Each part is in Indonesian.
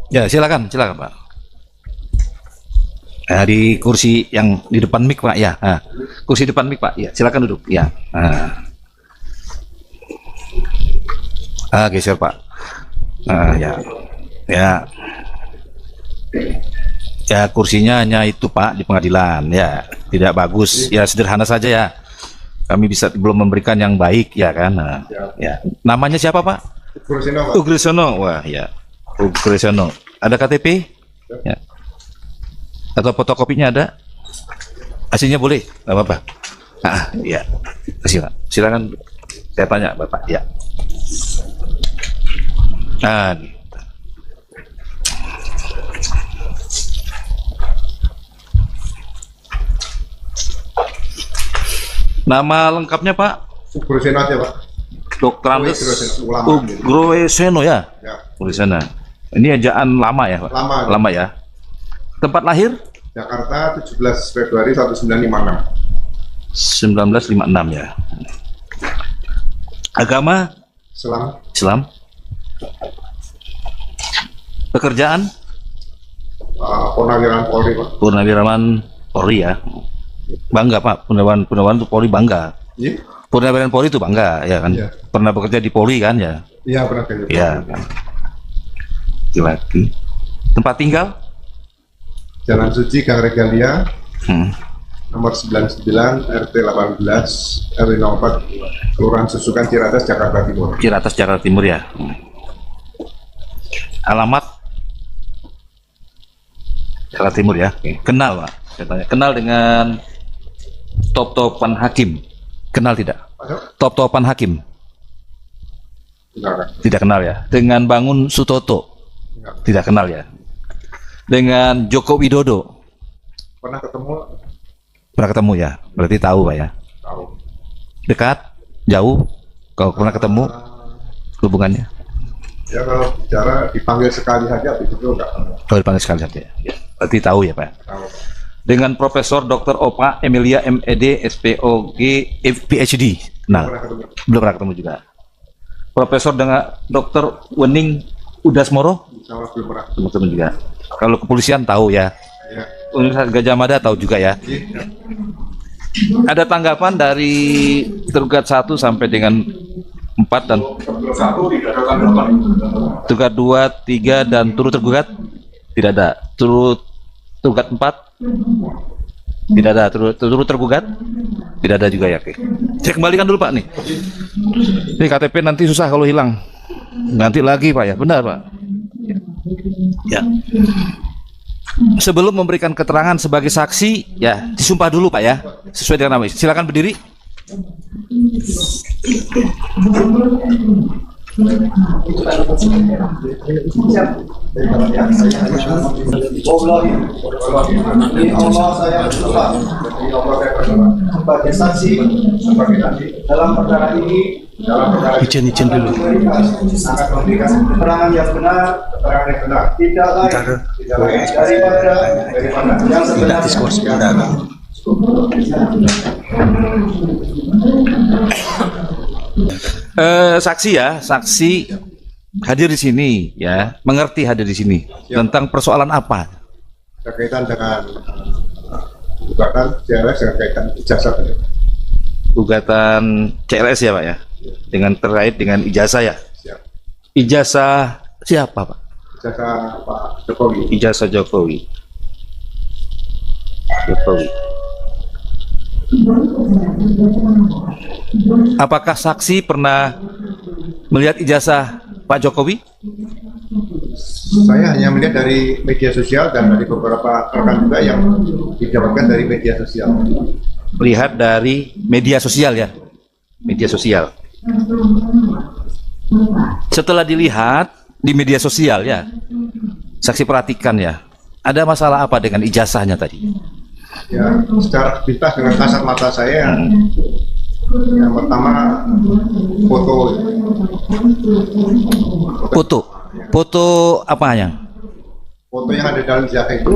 Ya, silakan Pak. Nah, di kursi yang di depan mic Pak ya. Nah, kursi depan mic Pak. Ya, silakan duduk. Ya. Geser Pak. Ya. Ya. Ya, kursinya hanya itu Pak di pengadilan. Ya, tidak bagus. Ya, sederhana saja ya. Kami belum memberikan yang baik ya kan. Nah, ya. Namanya siapa Pak? Ugrisono. Wah, ya. Ugrisono. Ada KTP? Ya. Atau fotokopinya ada? Aslinya boleh? Nggak apa-apa. Ya. Silakan. Saya tanya Bapak. Ya. Nama lengkapnya Pak? Ugrisono aja Pak. Dr. Andes Ugrisono ya? Ya. Ugrisono. Ini ejaan lama ya Pak? Lama ya. Tempat lahir? Jakarta 17 Februari 1956. 1956 ya. Agama? Islam. Pekerjaan? Purnawirawan Polri Pak. Purnawirawan Polri ya. Bangga Pak, Purnawirawan itu Polri bangga. Iya. Purnawirawan Polri itu bangga ya kan. Iya. Pernah bekerja di Polri kan ya. Iya pernah kerja. Iya kan. Laki. Tempat tinggal? Jalan Suci Gang Regalia. Nomor 99 RT 18 RW 04 Kelurahan Susukan Ciracas Jakarta Timur. Ciracas Jakarta Timur ya. Alamat Jakarta Timur ya. Kenal Pak. Saya tanya. Kenal dengan top-topan hakim? Kenal tidak? Top-topan hakim? Tidak kenal ya. Dengan Bangun Sutoto? Tidak kenal ya. Dengan Joko Widodo? Pernah ketemu? Pernah ketemu ya. Berarti tahu Pak ya. Tahu. Dekat? Jauh? Kalau pernah ketemu hubungannya? Ya kalau bicara dipanggil sekali saja, habis itu enggak. Kalau dipanggil sekali saja. Ya. Berarti tahu ya Pak. Tahu. Dengan Profesor Dr. Opa Emilia MED SPOG PhD? Nah, belum pernah ketemu juga. Profesor dengan Dr. Wening Udasmoro? Belum pernah ketemu juga. Kalau kepolisian tahu ya. Ya. Universitas Gajah Mada tahu juga ya. Ya. Ada tanggapan dari tergugat 1 sampai dengan 4 dan tergugat 2, 3 dan turut tergugat? Tidak ada. Turut tergugat 4? Tidak ada. Turut tergugat? Tidak ada juga ya. Oke. Saya kembalikan dulu Pak nih. Ini KTP nanti susah kalau hilang. Nanti lagi Pak ya. Benar Pak. Ya. Sebelum memberikan keterangan sebagai saksi, ya disumpah dulu Pak ya, sesuai dengan nama. Silakan berdiri. Sebagai saksi dalam perkara ini, Izin dulu. akan memberikan keterangan yang benar, tidak lain daripada yang sebenarnya. Saksi ya, saksi hadir di sini ya, mengerti hadir di sini ya. Tentang persoalan apa? Berkaitan dengan gugatan CLS dengan kaitan ijazah. Gugatan CLS ya Pak ya, dengan terkait dengan ijazah ya. Siap. Ijazah siapa Pak? Ijazah Pak Jokowi. Ijazah Jokowi. Apakah saksi pernah melihat ijazah Pak Jokowi? Saya hanya melihat dari media sosial dan dari beberapa rekan juga yang didapatkan dari media sosial. Lihat dari media sosial ya, media sosial. Setelah dilihat di media sosial ya, saksi perhatikan ya, ada masalah apa dengan ijazahnya tadi? Ya, secara pintas dengan kasat mata saya, yang pertama foto apanya? Foto yang ada dalam ijazah itu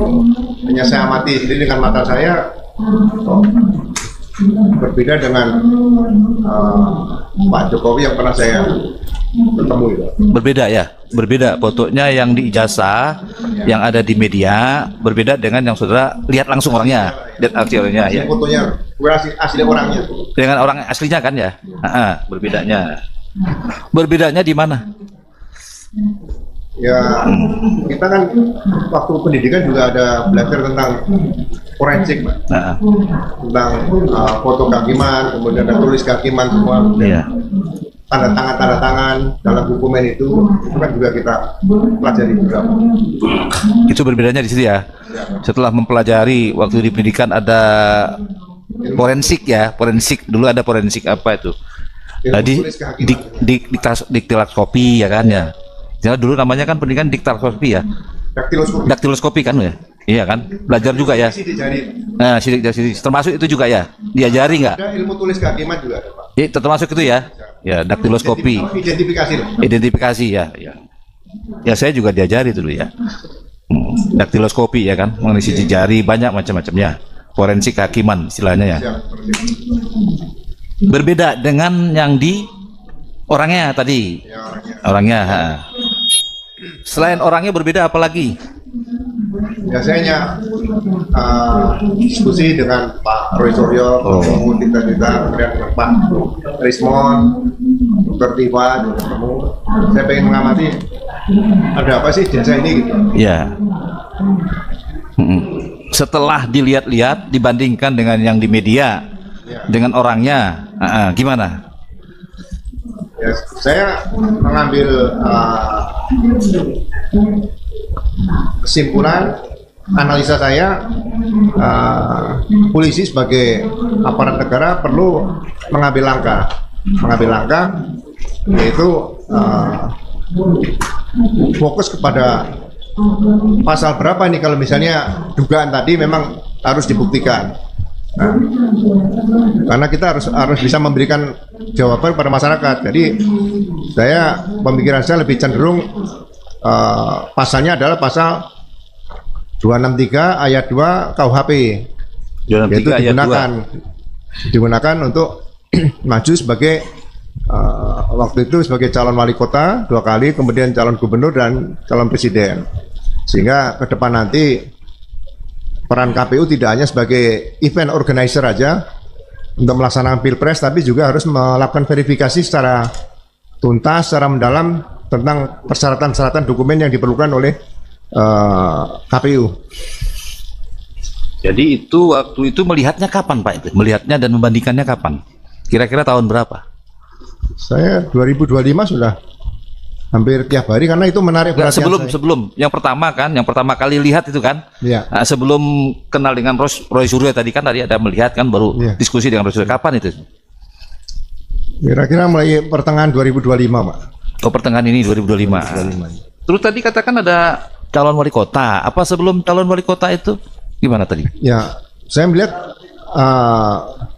hanya saya amati sendiri dengan mata saya. berbeda dengan Pak Jokowi yang pernah saya ketemu itu. Berbeda ya, berbeda fotonya yang di ijazah, yang ada di media, berbeda dengan yang saudara lihat langsung orangnya, lihat asli orangnya ya. Fotonya bukan asli orangnya. Dengan orang aslinya kan ya, berbedanya. Berbedanya di mana? Ya, kita kan waktu pendidikan juga ada belajar tentang forensik, Pak. Tentang foto kehakiman, kemudian ada tulis kehakiman semua. Iya. Tanda tangan dalam dokumen itu kan juga kita pelajari juga. Itu berbedanya di situ ya. Setelah mempelajari waktu di pendidikan ada forensik ya, forensik dulu ada forensik apa itu? Tadi diktiloskopi ya kan ya. Ya dulu namanya kan pendidikan diktiloskopi ya. Daktiloskopi kan ya. Iya kan? Belajar juga ya. Nah, sidik jari termasuk itu juga ya. Diajari nggak? Ada ilmu tulis kehakiman juga ada, Pak. Termasuk itu ya. Ya, daktiloskopi. Identifikasi ya, ya. Ya saya juga diajari dulu ya. Daktiloskopi ya kan, mengenai sidik jari banyak macam-macamnya. Forensik kehakiman istilahnya ya. Berbeda dengan yang di orangnya tadi. Orangnya. Selain orangnya berbeda apalagi? Biasanya diskusi dengan Pak Roy Suryo, ketemu kita kemudian dengan Pak Rismon, Dr. Tiwa, ketemu. Saya pengen mengamati ada apa sih jasa ini gitu. Ya. Setelah dilihat-lihat dibandingkan dengan yang di media, dengan orangnya, gimana? Ya, saya mengambil kesimpulan analisa saya, polisi sebagai aparat negara perlu mengambil langkah yaitu fokus kepada pasal berapa ini kalau misalnya dugaan tadi memang harus dibuktikan. Nah, karena kita harus bisa memberikan jawaban pada masyarakat. Jadi pemikiran saya lebih cenderung pasalnya adalah pasal 263 ayat 2 KUHP, yaitu digunakan untuk maju sebagai waktu itu sebagai calon wali kota 2 kali, kemudian calon gubernur dan calon presiden, sehingga ke depan nanti peran KPU tidak hanya sebagai event organizer aja untuk melaksanakan pilpres, tapi juga harus melakukan verifikasi secara tuntas, secara mendalam tentang persyaratan-persyaratan dokumen yang diperlukan oleh KPU. Jadi itu waktu itu melihatnya kapan Pak itu? Melihatnya dan membandingkannya kapan? Kira-kira tahun berapa? Saya 2025 sudah hampir tiap hari karena itu menarik perhatian saya. Sebelum yang pertama kali lihat itu kan? Ya. Nah, sebelum kenal dengan Roy Suryo tadi ada melihat kan baru diskusi dengan Roy Suryo. Kapan itu? Kira-kira mulai pertengahan 2025, Pak. Oh, pertengahan ini 2025. Terus tadi katakan ada calon wali kota. Apa sebelum calon wali kota itu gimana tadi? Ya, saya melihat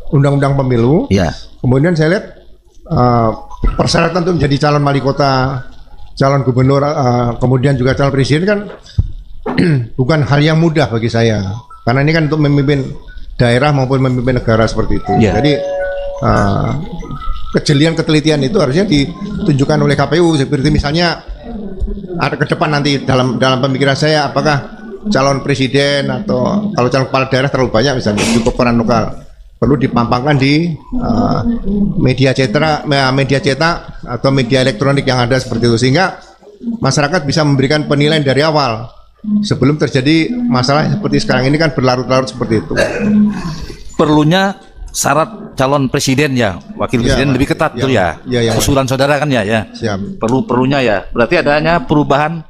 undang-undang pemilu. Ya. Kemudian saya lihat persyaratan untuk menjadi calon wali kota, calon gubernur, kemudian juga calon presiden kan bukan hal yang mudah bagi saya. Karena ini kan untuk memimpin daerah maupun memimpin negara seperti itu. Ya. Jadi kejelian ketelitian itu harusnya ditunjukkan oleh KPU, seperti misalnya ada ke depan nanti dalam pemikiran saya, apakah calon presiden atau kalau calon kepala daerah terlalu banyak misalnya cukup peran lokal, perlu dipampangkan di media cetak atau media elektronik yang ada seperti itu, sehingga masyarakat bisa memberikan penilaian dari awal sebelum terjadi masalah seperti sekarang ini kan berlarut-larut seperti itu. Perlunya syarat calon presiden ya, wakil presiden lebih ketat tuh ya. Usulan saudara kan ya. Siap. Perlunya ya. Berarti adanya perubahan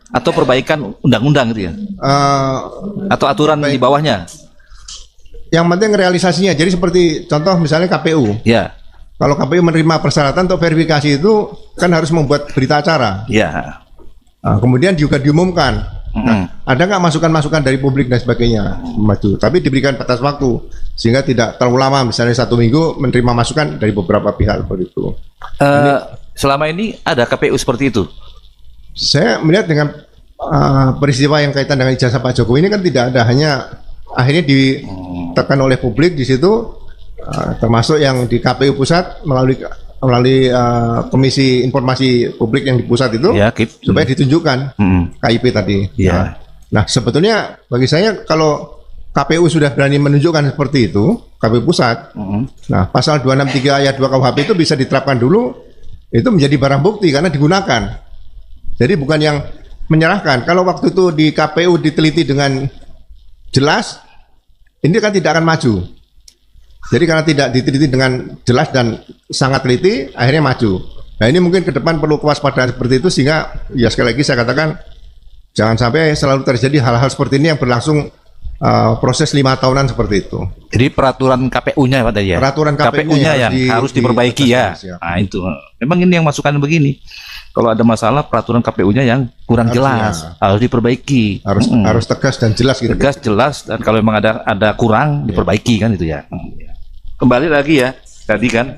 atau perbaikan undang-undang gitu ya. Atau aturan di bawahnya. Yang penting realisasinya. Jadi seperti contoh misalnya KPU. Ya. Kalau KPU menerima persyaratan untuk verifikasi itu kan harus membuat berita acara. Ya. Kemudian juga diumumkan. Nah, ada nggak masukan-masukan dari publik dan sebagainya maju, tapi diberikan batas waktu sehingga tidak terlalu lama, misalnya 1 minggu menerima masukan dari beberapa pihak seperti itu. Selama ini ada KPU seperti itu? Saya melihat dengan peristiwa yang kaitan dengan ijazah Pak Jokowi ini kan tidak ada, hanya akhirnya ditekan oleh publik di situ termasuk yang di KPU pusat melalui Komisi Informasi Publik yang di pusat itu, Ya, KIP. supaya ditunjukkan KIP tadi. Ya. Nah, sebetulnya bagi saya kalau KPU sudah berani menunjukkan seperti itu, KPU pusat, nah pasal 263 ayat 2 KUHP itu bisa diterapkan dulu, itu menjadi barang bukti karena digunakan. Jadi bukan yang menyerahkan. Kalau waktu itu di KPU diteliti dengan jelas, ini kan tidak akan maju. Jadi karena tidak diteliti dengan jelas dan sangat teliti, akhirnya maju. Nah ini mungkin ke depan perlu kewaspadaan seperti itu, sehingga ya sekali lagi saya katakan jangan sampai selalu terjadi hal-hal seperti ini yang berlangsung proses 5 tahunan seperti itu. Jadi peraturan KPU-nya Pak tadi ya. Peraturan KPU-nya yang harus diperbaiki ya. Nah itu. Memang ini yang masukan begini. Kalau ada masalah peraturan KPU-nya yang kurang jelas, harus diperbaiki. Harus tegas dan jelas gitu. Tegas, jelas, dan kalau memang ada kurang diperbaiki kan itu ya. Kembali lagi ya tadi kan.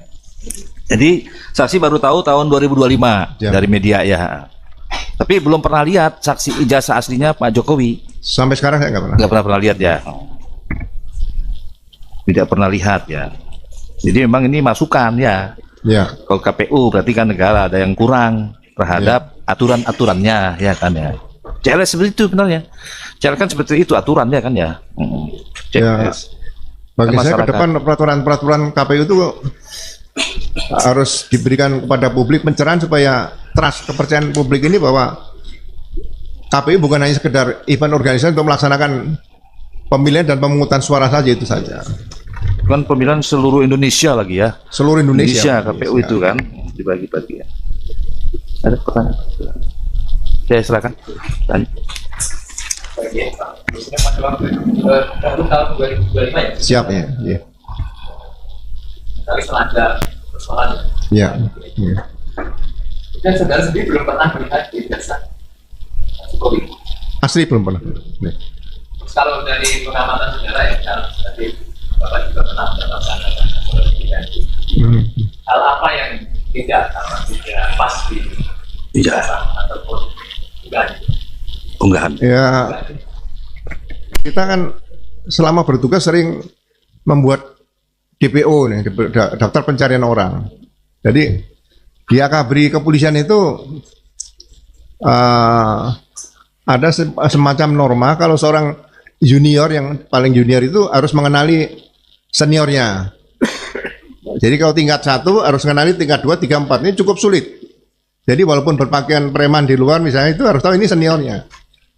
Jadi saksi baru tahu tahun 2025 dari media ya. Tapi belum pernah lihat saksi ijazah aslinya Pak Jokowi. Sampai sekarang saya nggak pernah lihat ya. Tidak pernah lihat ya. Jadi memang ini masukan ya. Ya. Kalau KPU berarti kan negara ada yang kurang terhadap aturan-aturannya ya kan ya. CLS seperti itu sebenarnya. CLS kan seperti itu aturannya kan ya. CLS. Bagi saya ke depan peraturan KPU itu harus diberikan kepada publik pencerahan supaya trust, kepercayaan publik ini bahwa KPU bukan hanya sekedar event organisasi untuk melaksanakan pemilihan dan pemungutan suara saja, itu saja. Kan pemilihan seluruh Indonesia lagi ya. Seluruh Indonesia KPU itu kan dibagi-bagi ya. Ada pertanyaan? Saya silakan. Tanya. Tahun 2025 ya? Siap ya. Ya. Tapi setelah ada persoalan Ya. dan saudara sendiri belum pernah melihat ijazah Jokowi. Asli belum pernah. Ya. Kalau dari pengamatan saudara ya, tadi Bapak juga pernah mendapatkan hal apa yang tidak pas di ijazah ataupun unggahan. Ya, kita kan selama bertugas sering membuat DPO nih, daftar pencarian orang. Jadi di akabri kepolisian itu ada semacam norma kalau seorang junior yang paling junior itu harus mengenali seniornya. Jadi kalau tingkat 1 harus mengenali tingkat 2, 3, 4. Ini cukup sulit. Jadi walaupun berpakaian preman di luar misalnya itu harus tahu ini seniornya.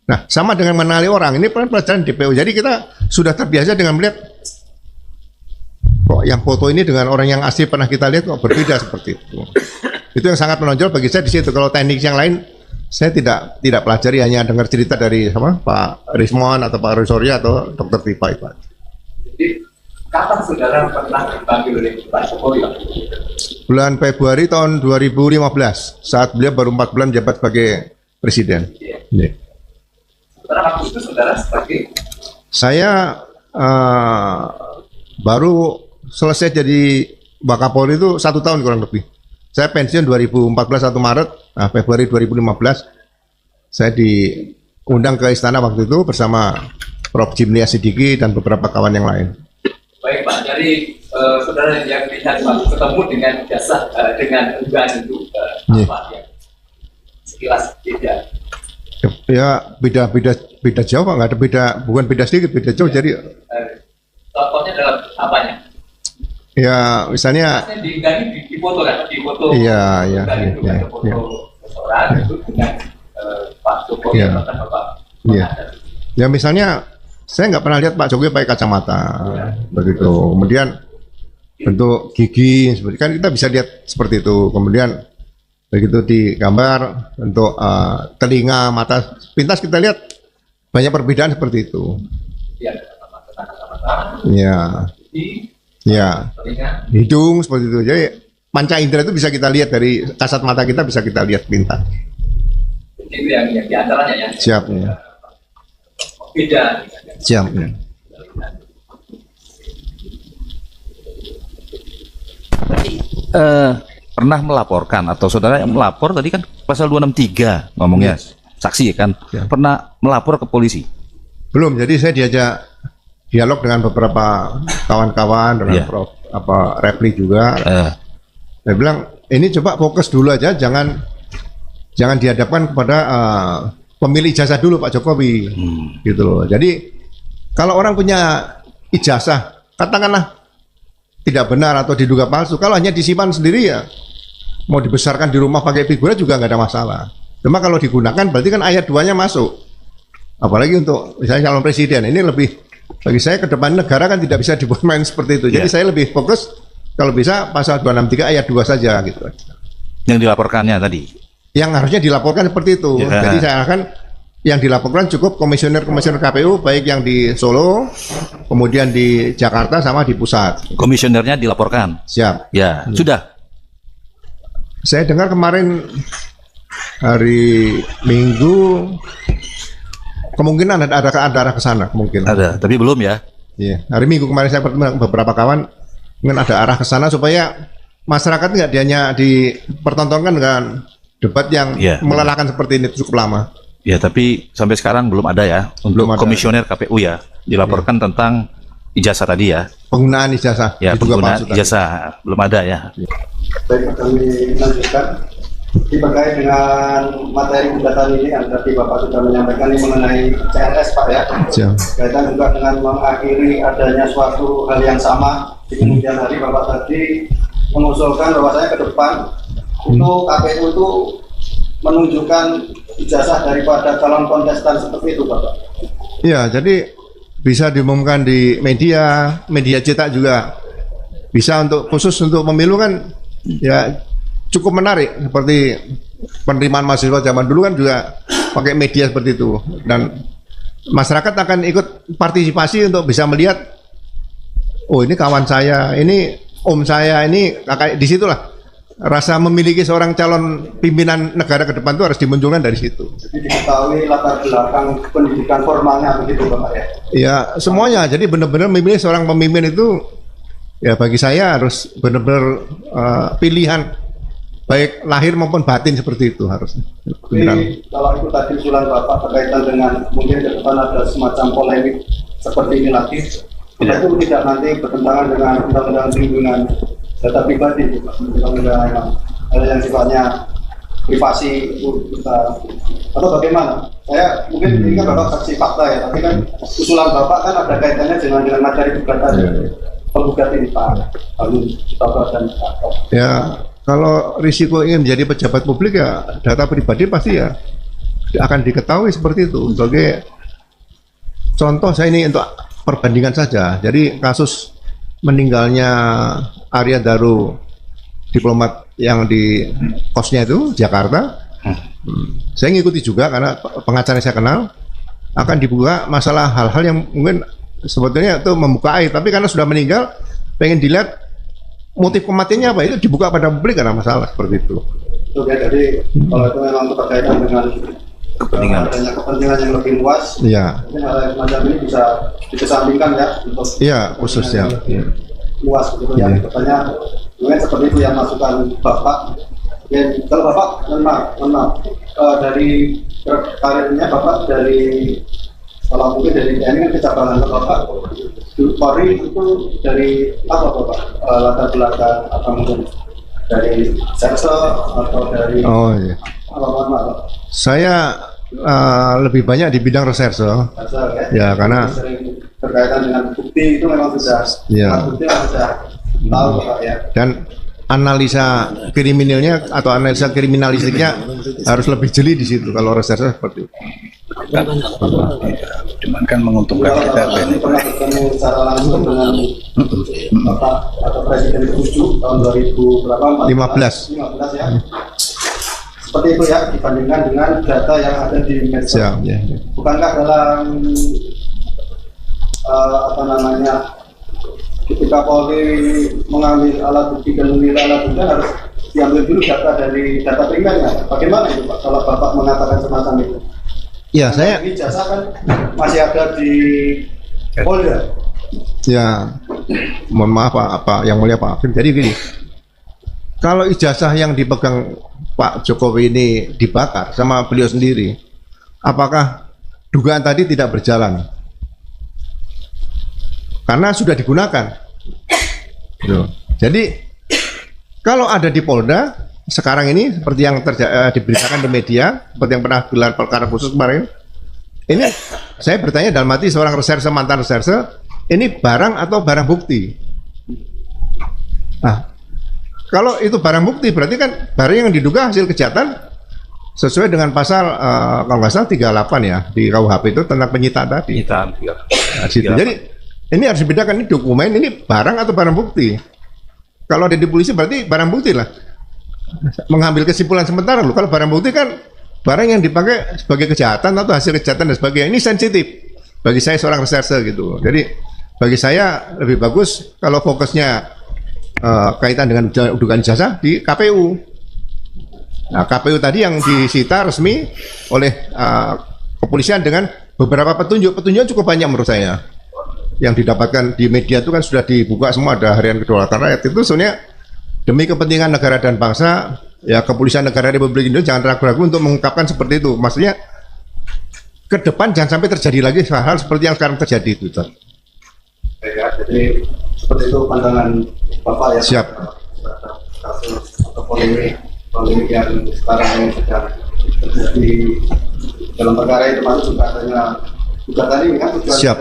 Nah, sama dengan mengenali orang, ini pelajaran DPO. Jadi kita sudah terbiasa dengan melihat kok yang foto ini dengan orang yang asli pernah kita lihat kok berbeda seperti itu. Itu yang sangat menonjol bagi saya di situ. Kalau teknik yang lain saya tidak pelajari, hanya dengar cerita dari Pak Rismon atau Pak Rosoria atau Dr. Tipa itu. Jadi kapan saudara pernah dipanggil oleh Pak Jokowi? Bulan Februari tahun 2015 saat beliau baru 4 bulan menjabat sebagai presiden. Yeah. Sementara waktu itu saudara sebagai? Saya baru selesai jadi Wakapolri itu 1 tahun kurang lebih. Saya pensiun 2014 1 Maret, nah Februari 2015 saya diundang ke istana waktu itu bersama Prof. Jimli Asidiki dan beberapa kawan yang lain. Baik Pak, dari saudara yang lihat waktu ketemu dengan jasa dengan unggahan itu apa yang sekilas beda? Ya beda jauh, nggak ada beda, bukan beda sedikit, beda jauh. Jadi contohnya dalam apanya? Ya misalnya di foto kan, di foto. Iya. Foto seseorang itu dengan Pak Jokowi atau Bapak. Iya. Ya misalnya saya nggak pernah lihat Pak Jokowi pakai kacamata, begitu. Kemudian bentuk gigi, seperti kan kita bisa lihat seperti itu. Kemudian begitu di gambar bentuk telinga, mata, pintas kita lihat banyak perbedaan seperti itu. Iya. Ya, hidung seperti itu. Jadi panca indera itu bisa kita lihat dari kasat mata kita, bisa kita lihat pintar. Itu yang diantaranya ya. Siap ya. Beda. Siap ya. Pernah melaporkan atau saudara yang melapor tadi kan pasal 263 ngomongnya saksi kan, pernah melapor ke polisi? Belum. Jadi saya diajak dialog dengan beberapa kawan-kawan dengan Iya. Prof Repli juga. Eh, Saya bilang ini coba fokus dulu aja, jangan dihadapkan kepada pemilih ijazah dulu Pak Jokowi, gitu loh. Jadi kalau orang punya ijazah, katakanlah tidak benar atau diduga palsu, kalau hanya disimpan sendiri ya mau dibesarkan di rumah pakai figuran juga nggak ada masalah. Cuma kalau digunakan berarti kan ayat 2-nya masuk. Apalagi untuk misalnya calon presiden, ini lebih bagi saya ke depan negara kan tidak bisa dibuat main seperti itu. Jadi Ya. saya lebih fokus kalau bisa pasal 263 ayat 2 saja gitu. yang dilaporkannya tadi. Yang harusnya dilaporkan seperti itu. Ya. Jadi saya akan yang dilaporkan cukup komisioner-komisioner KPU baik yang di Solo, kemudian di Jakarta sama di pusat. Komisionernya dilaporkan. Siap. Ya, sudah. Saya dengar kemarin hari Minggu kemungkinan ada arah ke sana kemungkinan. Ada, tapi belum ya. Iya. Hari Minggu kemarin saya bertemu dengan beberapa kawan mungkin ada arah ke sana supaya masyarakat nggak hanya dipertontonkan dengan debat yang Iya, melelahkan seperti ini cukup lama. Ya, tapi sampai sekarang belum ada ya untuk Belum ada. komisioner KPU ya dilaporkan tentang ijazah tadi ya. Penggunaan ijazah Ya, diduga penggunaan palsu tadi. ijazah belum ada ya. Baik, kami lanjutkan. Terkait dengan materi gugatan ini yang tadi Bapak sudah menyampaikan ini mengenai CRS Pak ya. Siap. Kaitan juga dengan mengakhiri adanya suatu hal yang sama. Di kemudian hari Bapak tadi mengusulkan bahwasanya ke depan itu KPU itu menunjukkan ijazah daripada calon kontestan seperti itu Bapak. Iya, jadi bisa diumumkan di media cetak juga bisa untuk khusus untuk pemilu kan ya cukup menarik seperti penerimaan mahasiswa zaman dulu kan juga pakai media seperti itu dan masyarakat akan ikut partisipasi untuk bisa melihat oh ini kawan saya, ini om saya, ini kakak, disitulah rasa memiliki seorang calon pimpinan negara ke depan itu harus dimunculkan dari situ. Jadi diketahui latar belakang pendidikan formalnya begitu Bapak ya. Ya semuanya, jadi benar-benar memilih seorang pemimpin itu ya bagi saya harus benar-benar pilihan baik lahir maupun batin seperti itu harus. Jadi kalau itu tadi usulan Bapak berkaitan dengan mungkin ke depan ada semacam polemik seperti ini lagi, itu tidak nanti bertentangan dengan undang-undang perlindungan data pribadi, undang-undang yang sifatnya privasi itu kita atau bagaimana? Saya mungkin ini kan Bapak saksi fakta ya, tapi kan usulan Bapak kan ada kaitannya dengan materi gugatan penggugat ini Pak Harun Bapak dan Pak. Ya kalau risiko ingin menjadi pejabat publik ya data pribadi pasti ya akan diketahui seperti itu. Sebagai contoh saya ini untuk perbandingan saja. Jadi kasus meninggalnya Arya Daru diplomat yang di kosnya itu Jakarta, saya ngikuti juga karena pengacara saya kenal akan dibuka masalah hal-hal yang mungkin sebetulnya itu membuka aib, tapi karena sudah meninggal pengen dilihat motif kematiannya apa itu dibuka pada publik karena masalah seperti itu. Oke, jadi kalau itu memang berkaitan dengan adanya kepentingan yang lebih luas, Iya, mungkin hal yang semacam ini bisa dikesampingkan ya untuk iya khususnya. luas gitu ya. Katanya mungkin seperti itu yang masukan Bapak. Ya, kalau Bapak, mohon maaf, dari karirnya Bapak dari kalau mungkin dari TNI kan kecabangan Bapak Polri itu dari apa Bapak latar belakang atau mungkin dari serse atau dari Oh iya. apa mohon maaf Saya lebih banyak di bidang reserse. serse Ya, karena sering berkaitan dengan bukti itu memang sudah Ya. bukti memang sudah tahu Bapak ya. dan analisa kriminalnya atau analisa kriminalistiknya harus lebih jeli di situ kalau reserse seperti itu. Cuman kan menguntungkan kita Kalau pernah bertemu secara langsung dengan Bapak atau Presiden 7 tahun 2000 berapa? 15 ya. Seperti itu ya dibandingkan dengan data yang ada di medsos. ya, ya. Bukankah dalam apa namanya ketika Polri mengambil alat bukti dan menilai alat bukti harus diambil dulu data dari data primernya. Bagaimana itu Pak kalau Bapak mengatakan semacam itu? Ya, saya Ini jasa kan masih ada di Polri ya? ya mohon maaf apa yang mulia Pak Hakim. Jadi gini, kalau ijazah yang dipegang Pak Jokowi ini dibakar sama beliau sendiri, apakah dugaan tadi tidak berjalan? karena sudah digunakan. Gitu. Jadi kalau ada di Polda sekarang ini seperti yang diberitakan di media, seperti yang pernah gelar perkara khusus kemarin, ini saya bertanya dalam hati seorang reserse, mantan reserse, ini barang atau barang bukti? Nah, kalau itu barang bukti berarti kan barang yang diduga hasil kejahatan sesuai dengan pasal kalau nggak salah 38 ya di KUHP itu tentang penyitaan tadi. Penyitaan. Nah, situ. Jadi ini harus dibedakan, ini dokumen, ini barang atau barang bukti. Kalau ada di polisi berarti barang bukti lah. Mengambil kesimpulan sementara loh. Kalau barang bukti kan barang yang dipakai sebagai kejahatan atau hasil kejahatan dan sebagainya. Ini sensitif bagi saya seorang reserse gitu. Jadi bagi saya lebih bagus kalau fokusnya kaitan dengan dugaan ijazah di KPU. Nah, KPU tadi yang disita resmi oleh kepolisian dengan beberapa petunjuk cukup banyak menurut saya. Yang didapatkan di media itu kan sudah dibuka semua, ada Harian Kedaulatan Rakyat. Itu sebenarnya demi kepentingan negara dan bangsa, ya kepolisian negara Republik Indonesia jangan ragu-ragu untuk mengungkapkan seperti itu. Maksudnya ke depan jangan sampai terjadi lagi hal seperti yang sekarang terjadi itu. Ya, jadi seperti itu pandangan Bapak ya. Siap. Kasus atau polemik yang sekarang ini sedang terjadi dalam perkara itu, masuk juga adanya juga tadi kan tujuan Siap.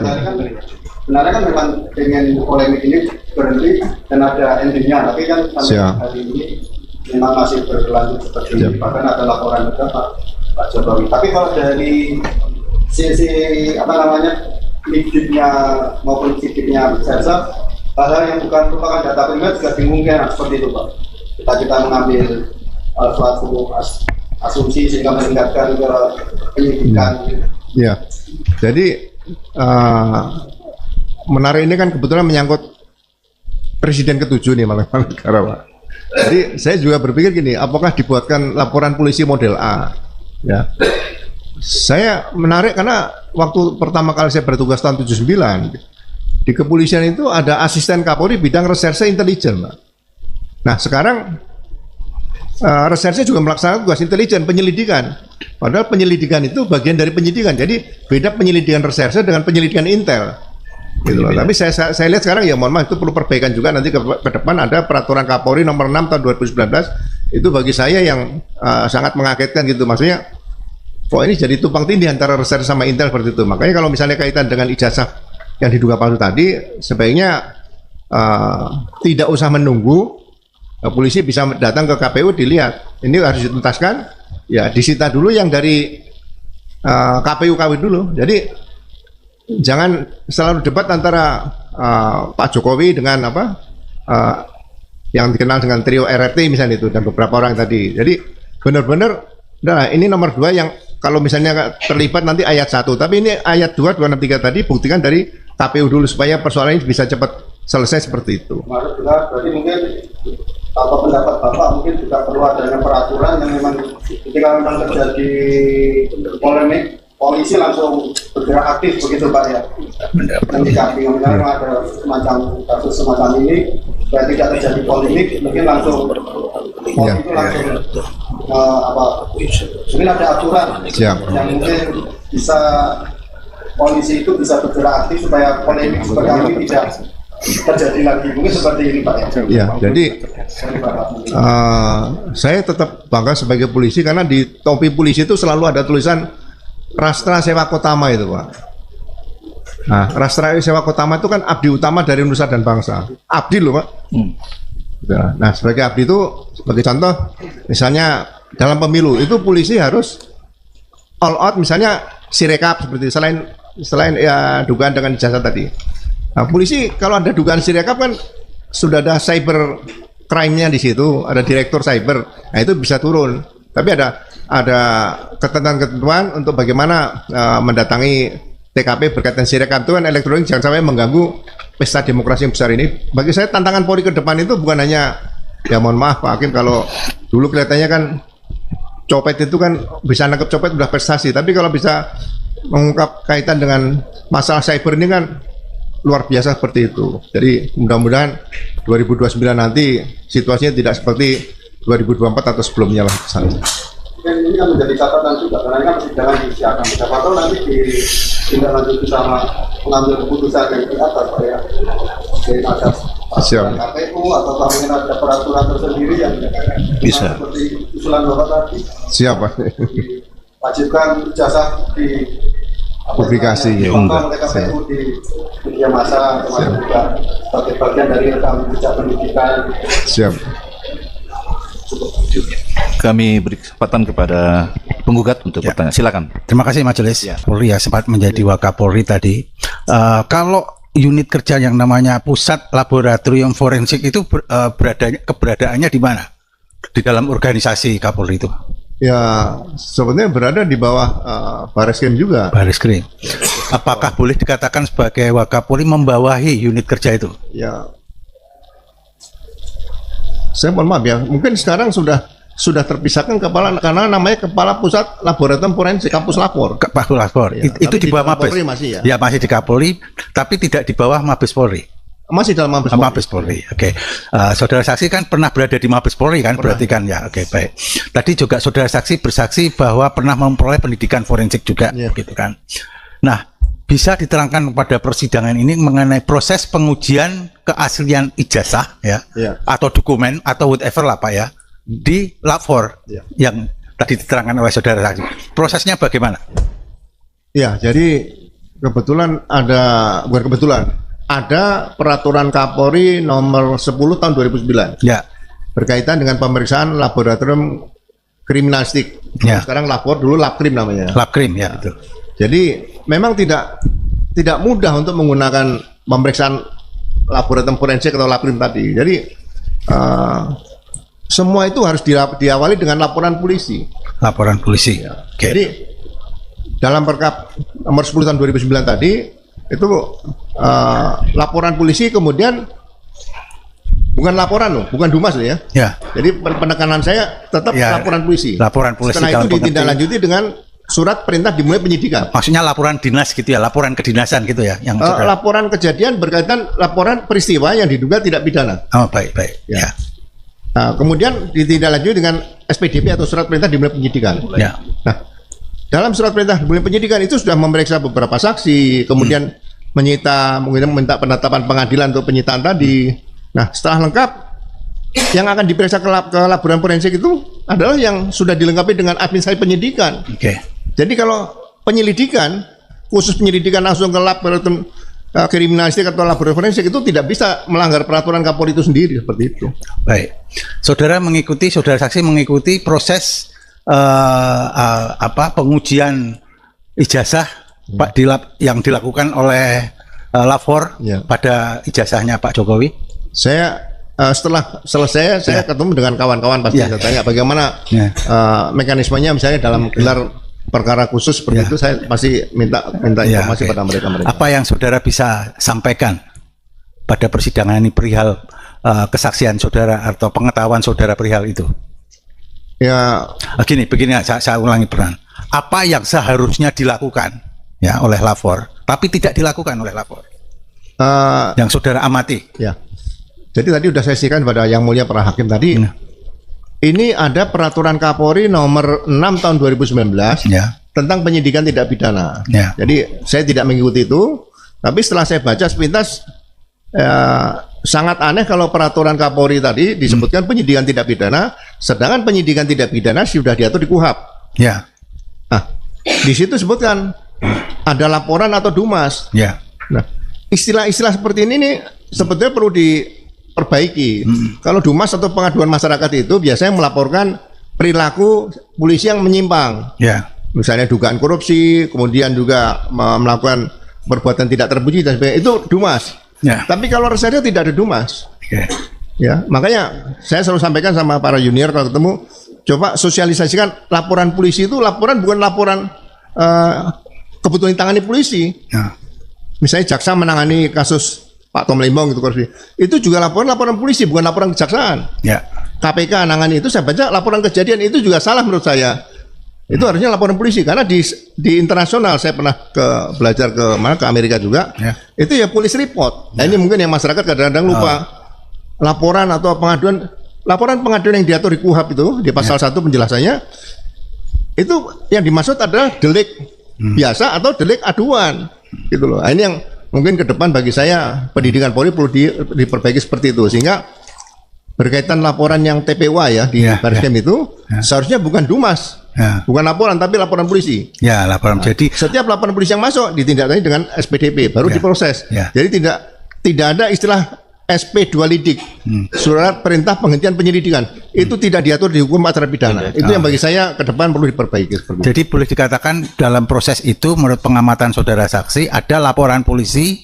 Sebenarnya kan memang pengen polemik ini berhenti dan ada endingnya, tapi kan sampai hari ini memang masih berlanjut seperti ini. Bahkan ada laporan juga Pak Jokowi. Tapi kalau dari sisi lidiknya maupun sidiknya reserse, hal-hal yang bukan merupakan data pribadi juga dimungkinkan seperti itu, Pak. Kita mengambil suatu asumsi sehingga meningkatkan ke penyidikan. Ya, jadi menarik ini kan kebetulan menyangkut Presiden ke-7 nih malah negara, Pak. Jadi saya juga berpikir gini, apakah dibuatkan laporan polisi model A? Ya, saya menarik karena waktu pertama kali saya bertugas tahun 79 di kepolisian itu ada asisten Kapolri bidang reserse intelijen, Pak. Nah sekarang reserse juga melaksanakan tugas intelijen penyelidikan. Padahal penyelidikan itu bagian dari penyidikan. Jadi beda penyelidikan reserse dengan penyelidikan intel. Gitu loh. Tapi saya lihat sekarang ya mohon maaf itu perlu perbaikan juga nanti ke depan ada peraturan Kapolri nomor 6 tahun 2019 itu bagi saya yang sangat mengagetkan gitu. Maksudnya kok ini jadi tumpang tindih antara reserse sama intel seperti itu. Makanya kalau misalnya kaitan dengan ijazah yang diduga palsu tadi sebaiknya tidak usah menunggu polisi bisa datang ke KPU dilihat. Ini harus dituntaskan, ya disita dulu yang dari KPU KW dulu. Jadi jangan selalu debat antara Pak Jokowi dengan yang dikenal dengan trio RRT misalnya itu dan beberapa orang tadi. Jadi benar-benar, nah ini nomor 2 yang kalau misalnya terlibat nanti ayat 1, tapi ini ayat 2, 263 tadi buktikan dari KPU dulu supaya persoalan ini bisa cepat selesai seperti itu. Berarti mungkin atau pendapat Bapak mungkin juga perlu adanya peraturan yang memang ketika memang terjadi polemik polisi langsung bergerak aktif begitu Pak ya. Menyikapi misalnya ada semacam kasus semacam ini supaya tidak terjadi polemik mungkin langsung polisi itu langsung mungkin ada aturan yang mungkin bisa polisi itu bisa bergerak aktif supaya polemik seperti ini tidak terjadi lagi, mungkin seperti ini Pak ya. Ya, jadi saya tetap bangga sebagai polisi karena di topi polisi itu selalu ada tulisan Rastra Sewa Kotama itu Pak. Nah, Rastra Sewa Kotama itu kan abdi utama dari nusa dan bangsa. Abdi loh Pak. Nah, sebagai abdi itu sebagai contoh, misalnya dalam pemilu itu polisi harus all out, misalnya sirekap seperti itu, selain ya dugaan dengan ijazah tadi. Nah, polisi kalau ada dugaan sirekap kan sudah ada cyber crime-nya di situ, ada direktur cyber. Nah, itu bisa turun. Tapi ada ketentuan untuk bagaimana mendatangi TKP berkaitan sirekap itu kan elektronik, jangan sampai mengganggu pesta demokrasi yang besar ini. Bagi saya tantangan Polri ke depan itu bukan hanya, ya mohon maaf Pak Hakim, kalau dulu kelihatannya kan copet itu kan bisa nangkep copet udah prestasi, tapi kalau bisa mengungkap kaitan dengan masalah cyber ini kan luar biasa seperti itu. Jadi mudah-mudahan 2029 nanti situasinya tidak seperti 2024 atau sebelumnya lah. Dan ini kan menjadi catatan juga karena ini kan persidangan disiapkan. Siapa tahu nanti di tidak lanjut sama mengambil keputusan yang di atas Pak ya. Jadi ada Siap. KPU atau mungkin ada peraturan tersendiri yang Bisa. seperti usulan Bapak tadi Siapa? wajibkan ijazah di Publikasi, ya, ditonton oleh enggak. KPU di media massa termasuk juga sebagai bagian dari rekam jejak pendidikan. Siap. Kami beri kesempatan kepada penggugat untuk bertanya. Silakan. Terima kasih Majelis. Ya. Polri ya sempat menjadi Wakapolri tadi. Kalau unit kerja yang namanya Pusat Laboratorium Forensik itu keberadaannya di mana? Di dalam organisasi Kapolri itu? Ya, sebenarnya berada di bawah Barreskrim juga. Barreskrim. Apakah boleh dikatakan sebagai Wakapolri membawahi unit kerja itu? Ya, saya mohon maaf ya, mungkin sekarang sudah terpisahkan kepala, karena namanya Kepala Pusat Laboratorium Forensik Kampus Lapor. Pak Lapor. Ya, Itu tapi di bawah Mabes. Polri masih ya? Ya masih di Kapolri, tapi tidak di bawah Mabes Polri. Masih dalam Mabes Polri. Mabes Polri. Oke. Saudara saksi kan pernah berada di Mabes Polri kan? Berarti kan ya. Oke, baik. Tadi juga saudara saksi bersaksi bahwa pernah memperoleh pendidikan forensik juga, Ya. gitu kan. Nah, bisa diterangkan pada persidangan ini mengenai proses pengujian keaslian ijazah ya, Ya. atau dokumen atau whatever lah Pak ya, di lapor Ya. yang tadi diterangkan oleh saudara saksi. Prosesnya bagaimana? Ya, jadi bukan kebetulan, ada peraturan Kapolri nomor 10 tahun 2009 Ya. berkaitan dengan pemeriksaan laboratorium kriminalistik. Ya. Sekarang lapor, dulu Labkrim namanya. Labkrim ya, betul. Jadi memang tidak mudah untuk menggunakan pemeriksaan laboratorium forensik atau Labkrim tadi. Jadi semua itu harus diawali dengan laporan polisi. Laporan polisi. Oke. Jadi dalam Perkap nomor 10 tahun 2009 tadi itu laporan polisi, kemudian bukan laporan loh, bukan Dumas loh ya. Ya. Jadi penekanan saya tetap Ya, laporan polisi. laporan polisi Setelah dalam itu ditindaklanjuti dengan surat perintah dimulai penyidikan. Maksudnya laporan dinas gitu ya, laporan kedinasan gitu ya, yang saudara- Laporan kejadian berkaitan laporan peristiwa yang diduga tidak pidana. Oh, baik. Ya. Ya. Nah, kemudian ditindaklanjuti dengan SPDP atau surat perintah dimulai penyidikan. Ya. Nah, dalam surat perintah dimulai penyidikan itu sudah memeriksa beberapa saksi, kemudian menyita, mungkin meminta penetapan pengadilan untuk penyitaan tadi. Nah, setelah lengkap, yang akan diperiksa ke laboratorium forensik itu adalah yang sudah dilengkapi dengan administrasi penyidikan. Oke. Jadi kalau penyelidikan, khusus penyelidikan langsung ke laboratorium kriminalistik atau laboratorium forensik itu tidak bisa melanggar peraturan Kapolri itu sendiri, seperti itu. Baik. Saudara saksi mengikuti proses pengujian ijazah Pak yang dilakukan oleh Lapor Ya. pada ijazahnya Pak Jokowi. Saya setelah selesai saya ketemu dengan kawan-kawan, pasti Ya. saya tanya bagaimana Ya. mekanismenya, misalnya dalam gelar perkara khusus seperti Ya. itu, saya pasti minta Ya, informasi oke. pada mereka. Apa yang saudara bisa sampaikan pada persidangan ini perihal kesaksian saudara atau pengetahuan saudara perihal itu? Ya, Begini, saya ulangi peran. Apa yang seharusnya dilakukan ya oleh Lapor, tapi tidak dilakukan oleh Lapor, yang saudara amati? ya. Jadi tadi sudah saya sampaikan pada Yang Mulia para Hakim tadi. Ini ada peraturan Kapolri nomor 6 tahun 2019 Ya. tentang penyidikan tidak pidana. Ya. Jadi saya tidak mengikuti itu, tapi setelah saya baca sepintas sangat aneh kalau peraturan Kapolri tadi disebutkan penyidikan tidak pidana, sedangkan penyidikan tidak pidana sudah diatur di KUHP. Ya. Nah, di situ sebutkan ada laporan atau dumas. Ya. Nah, istilah-istilah seperti ini nih sebetulnya perlu diperbaiki. Kalau dumas atau pengaduan masyarakat itu biasanya melaporkan perilaku polisi yang menyimpang. Ya. Misalnya dugaan korupsi, kemudian juga melakukan perbuatan tidak terpuji dan sebagainya. Itu dumas. Ya. Tapi kalau reserse tidak ada dumas. Oke. Ya, makanya saya selalu sampaikan sama para junior kalau ketemu, coba sosialisasikan laporan polisi itu bukan laporan kebetulan ditangani polisi. Ya. Misalnya jaksa menangani kasus Pak Tom Lembong gitu korupsi. Itu juga laporan polisi, bukan laporan kejaksaan. Ya. KPK nangani itu, saya baca laporan kejadian itu juga salah menurut saya. Itu harusnya laporan polisi, karena di internasional saya pernah belajar ke Amerika juga. Ya. Itu ya police report. Nah, ini mungkin yang masyarakat kadang-kadang lupa. Laporan atau laporan pengaduan yang diatur di KUHP itu di pasal 1 penjelasannya itu yang dimaksud adalah delik biasa atau delik aduan, gitu loh. Nah, ini yang mungkin ke depan bagi saya pendidikan Polri perlu diperbaiki seperti itu, sehingga berkaitan laporan yang TPWA ya di Bariskem itu seharusnya bukan Dumas, bukan laporan tapi laporan polisi. Ya, laporan. Jadi setiap laporan polisi yang masuk ditindaklanjuti dengan SPDP baru diproses. Jadi tidak ada istilah SP 2 lidik, surat perintah penghentian penyelidikan, itu tidak diatur di hukum acara pidana. Itu yang bagi saya ke depan perlu diperbaiki. Jadi boleh dikatakan dalam proses itu menurut pengamatan saudara saksi ada laporan polisi,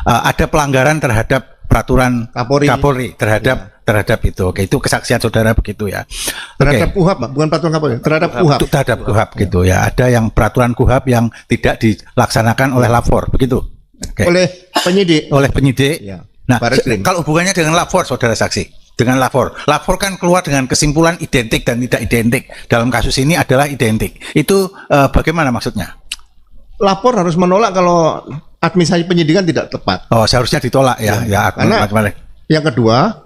ada pelanggaran terhadap peraturan Kapolri terhadap itu. Oke, itu kesaksian saudara begitu ya. Terhadap KUHAP, bukan peraturan Kapolri, terhadap KUHAP. Terhadap KUHAP gitu ya. Ada yang peraturan KUHAP yang tidak dilaksanakan oleh lapor begitu. Oleh penyidik. Ya. Nah, kalau hubungannya dengan lapor, saudara saksi, dengan lapor kan keluar dengan kesimpulan identik dan tidak identik. Dalam kasus ini adalah identik. Itu bagaimana maksudnya? Lapor harus menolak kalau administrasi penyidikan tidak tepat. Oh, seharusnya ditolak ya. Karena yang kedua,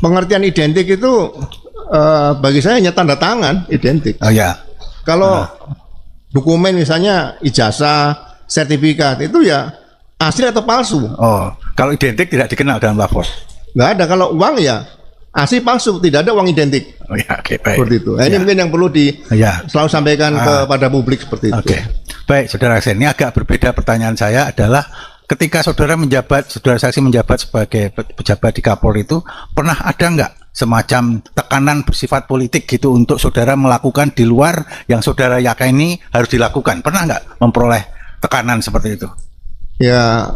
pengertian identik itu bagi saya hanya tanda tangan identik. Oh ya. Kalau dokumen misalnya ijazah, sertifikat itu ya asli atau palsu. Oh, kalau identik tidak dikenal dalam lapor. Nggak ada. Kalau uang ya asli palsu, tidak ada uang identik. Oh ya, oke, baik. Seperti itu. Nah, ini mungkin yang perlu selalu sampaikan kepada publik seperti itu. Oke. Baik, saudara saksi, ini agak berbeda pertanyaan saya adalah ketika saudara saksi menjabat sebagai pejabat di Kapolri itu pernah ada nggak semacam tekanan bersifat politik gitu untuk saudara melakukan di luar yang saudara yakini harus dilakukan? Pernah nggak memperoleh tekanan seperti itu? Ya,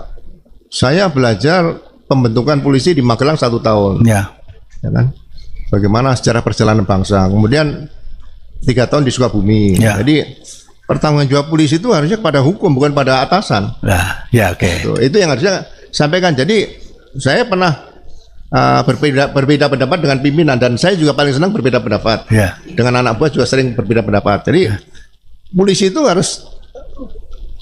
saya belajar pembentukan polisi di Magelang 1 tahun. Ya kan? Bagaimana sejarah perjalanan bangsa. Kemudian 3 tahun di Sukabumi. Jadi pertanggungjawab polisi itu harusnya pada hukum, bukan pada atasan. Nah, ya oke. Itu yang harusnya sampaikan. Jadi saya pernah berbeda pendapat dengan pimpinan, dan saya juga paling senang berbeda pendapat. Dengan anak buah juga sering berbeda pendapat. Jadi polisi itu harus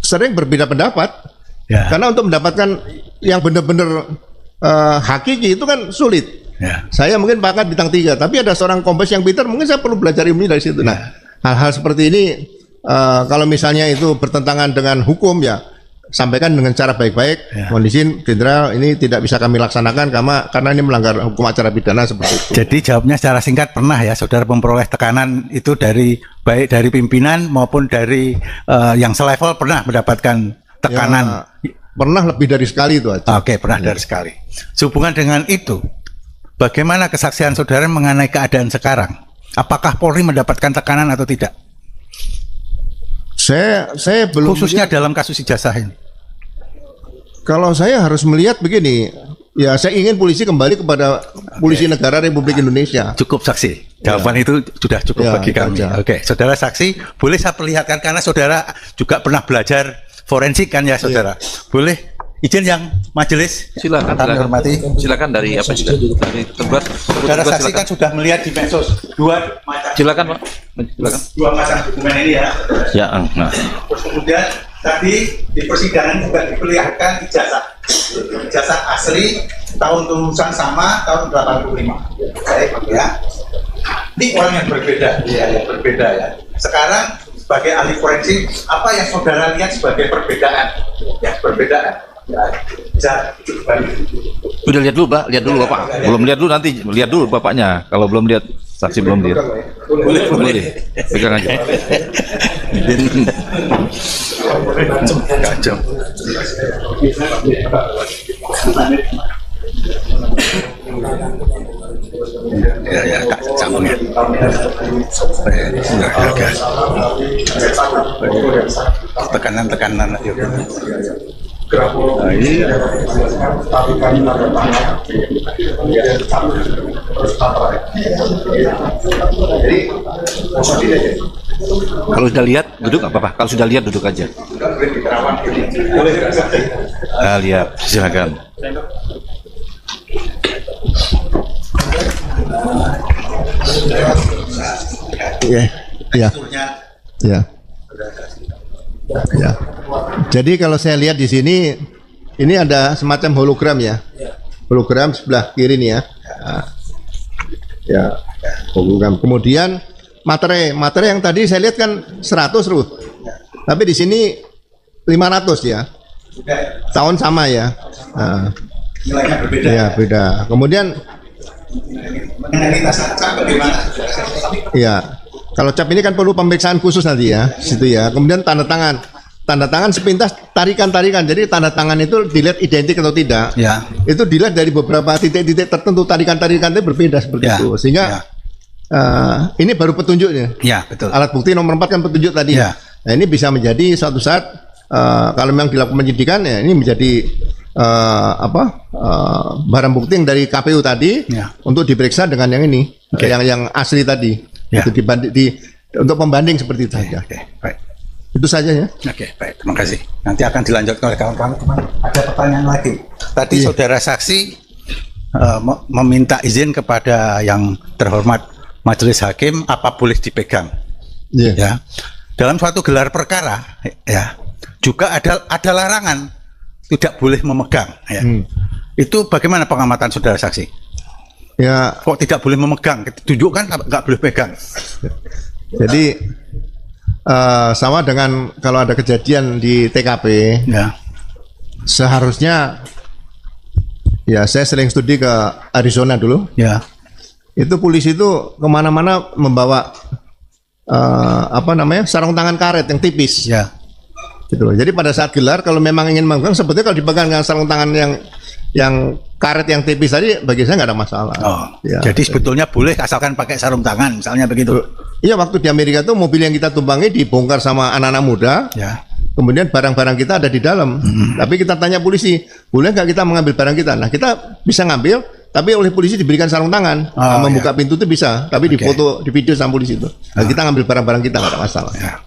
sering berbeda pendapat. Karena untuk mendapatkan yang benar-benar hakiki itu kan sulit. Saya mungkin pangkat bintang 3, tapi ada seorang kombes yang pintar, mungkin saya perlu belajar ilmu dari situ. Nah, hal-hal seperti ini kalau misalnya itu bertentangan dengan hukum ya sampaikan dengan cara baik-baik. Mohon izin jenderal, ini tidak bisa kami laksanakan karena ini melanggar hukum acara pidana seperti itu. Jadi jawabnya secara singkat, pernah ya saudara memperoleh tekanan itu baik dari pimpinan maupun dari yang selevel, pernah mendapatkan tekanan? Pernah lebih dari sekali itu aja. Oke, pernah dari sekali. Sehubungan dengan itu, bagaimana kesaksian saudara mengenai keadaan sekarang? Apakah Polri mendapatkan tekanan atau tidak? Saya belum, khususnya dalam kasus ijazah ini. Kalau saya harus melihat begini, ya saya ingin polisi kembali kepada polisi negara Republik Indonesia. Cukup saksi. Jawaban itu sudah cukup bagi kami. Oke, saudara saksi, boleh saya perlihatkan karena saudara juga pernah belajar forensik kan ya saudara. Boleh izin yang majelis? Silakan dari apa juga? Dari tempat. Saudara saksi kan sudah melihat di medsos 2 macam. Silakan Pak. Silakan. 2 macam dokumen ini ya. Ya. Nah. Terus kemudian tadi di persidangan juga diperlihatkan ijazah asli, tahun lulusan sama, tahun 85. Baik ya. Ini orang yang berbeda, berbeda ya. Sekarang sebagai ahli forensik, apa yang saudara lihat sebagai perbedaan? Ya, perbedaan. Ya, bisa udah lihat dulu, Pak. Lihat dulu, Bapak. Belum lihat dulu, nanti lihat dulu Bapaknya. Kalau belum lihat, saksi belum lihat. Boleh. Pegang aja. Kacau. Ya, sambung ya. Tekanan aja. Nah, ini kalau sudah lihat duduk nggak apa-apa. Kalau sudah lihat duduk aja. Nah, lihat, silakan. Ya. Jadi kalau saya lihat di sini, ini ada semacam hologram ya. Hologram sebelah kiri nih ya. Ya, hologram. Kemudian materi yang tadi saya lihat kan 100 Ruth. Tapi di sini 500 ya. Tahun sama ya. Nah, Nilainya berbeda. ya beda. Kemudian Mengenai tas cap bagaimana? ya, kalau cap ini kan perlu pemeriksaan khusus nanti ya, situ ya. Kemudian tanda tangan sepintas tarikan. Jadi tanda tangan itu dilihat identik atau tidak. Ya. Itu dilihat dari beberapa titik-titik tertentu, tarikan itu berbeda seperti Ya, itu. Sehingga ini baru petunjuknya. Ya, betul. Alat bukti nomor 4 kan petunjuk tadi. Ya. Nah, ini bisa menjadi suatu saat kalau memang dilakukan penyidikan ya ini menjadi barang bukti yang dari KPU tadi Ya. untuk diperiksa dengan yang ini, Oke. yang asli tadi. Ya. Itu untuk pembanding seperti itu saja. Oke, baik. Itu saja ya. Oke, baik. Terima kasih. Nanti akan dilanjutkan oleh kawan-kawan. Ada pertanyaan lagi. Tadi Iya. saudara saksi meminta izin kepada yang terhormat majelis hakim apa boleh dipegang. Iya. Ya. Dalam suatu gelar perkara, ya, juga ada larangan tidak boleh memegang. Ya. Itu bagaimana pengamatan saudara saksi? Ya, Kok tidak boleh memegang? Tunjukkan nggak boleh pegang. jadi sama dengan kalau ada kejadian di TKP, Ya. seharusnya ya saya sering studi ke Arizona dulu. Ya. Itu polisi itu kemana-mana membawa sarung tangan karet yang tipis. Ya. Gitu loh. Jadi pada saat gelar kalau memang ingin memegang, sebetulnya kalau dipegang dengan sarung tangan yang karet yang tipis tadi, bagi saya nggak ada masalah. Oh. Ya. Jadi sebetulnya boleh asalkan pakai sarung tangan, misalnya begitu. Iya, waktu di Amerika tuh mobil yang kita tumpangi dibongkar sama anak-anak muda. Ya. Kemudian barang-barang kita ada di dalam. Tapi kita tanya polisi, boleh nggak kita mengambil barang kita? Nah, kita bisa ngambil, tapi oleh polisi diberikan sarung tangan. Oh, membuka pintu itu bisa, tapi Oke. difoto, di video sama polisi itu. Nah, kita ngambil barang-barang kita nggak ada masalah. Ya.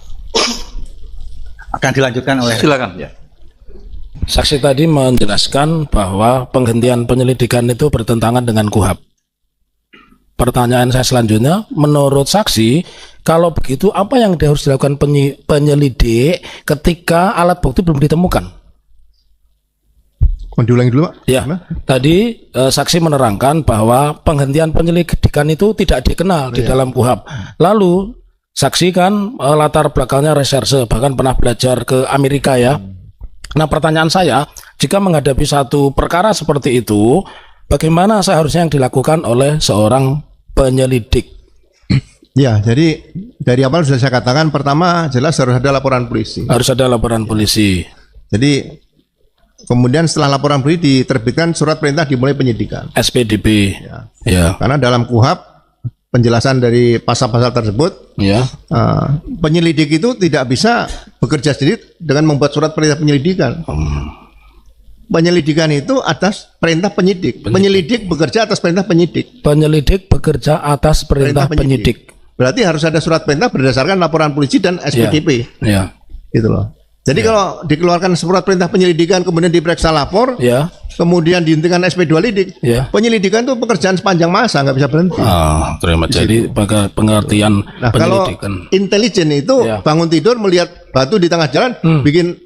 Akan dilanjutkan oleh Silakan ya. Saksi tadi menjelaskan bahwa penghentian penyelidikan itu bertentangan dengan KUHAP. Pertanyaan saya selanjutnya, menurut saksi, kalau begitu apa yang harus dilakukan penyelidik ketika alat bukti belum ditemukan? Mau diulangi dulu, Pak? Ya, tadi saksi menerangkan bahwa penghentian penyelidikan itu tidak dikenal di dalam KUHAP. Lalu saksi kan latar belakangnya reserse, bahkan pernah belajar ke Amerika ya. Nah, pertanyaan saya, jika menghadapi satu perkara seperti itu, bagaimana seharusnya yang dilakukan oleh seorang penyelidik? Ya, jadi dari awal sudah saya katakan, pertama jelas harus ada laporan polisi. Harus ada laporan polisi. Jadi kemudian setelah laporan polisi diterbitkan surat perintah dimulai penyidikan. SPDP. Ya. Karena dalam KUHAP penjelasan dari pasal-pasal tersebut, Ya. penyelidik itu tidak bisa bekerja sendiri dengan membuat surat perintah penyelidikan. Penyelidikan itu atas perintah penyidik. Penyelidik bekerja atas perintah penyidik. Penyelidik bekerja atas perintah penyidik. Berarti harus ada surat perintah berdasarkan laporan polisi dan SPDP. Ya. Gitu loh. Jadi kalau dikeluarkan surat perintah penyelidikan kemudian diperiksa lapor, Ya. kemudian dihentikan SP2 lidik, Ya. penyelidikan itu pekerjaan sepanjang masa, nggak bisa berhenti. Terima. Jadi pengertian Nah, kalau penyelidikan. intelijen itu Ya. bangun tidur melihat batu di tengah jalan, bikin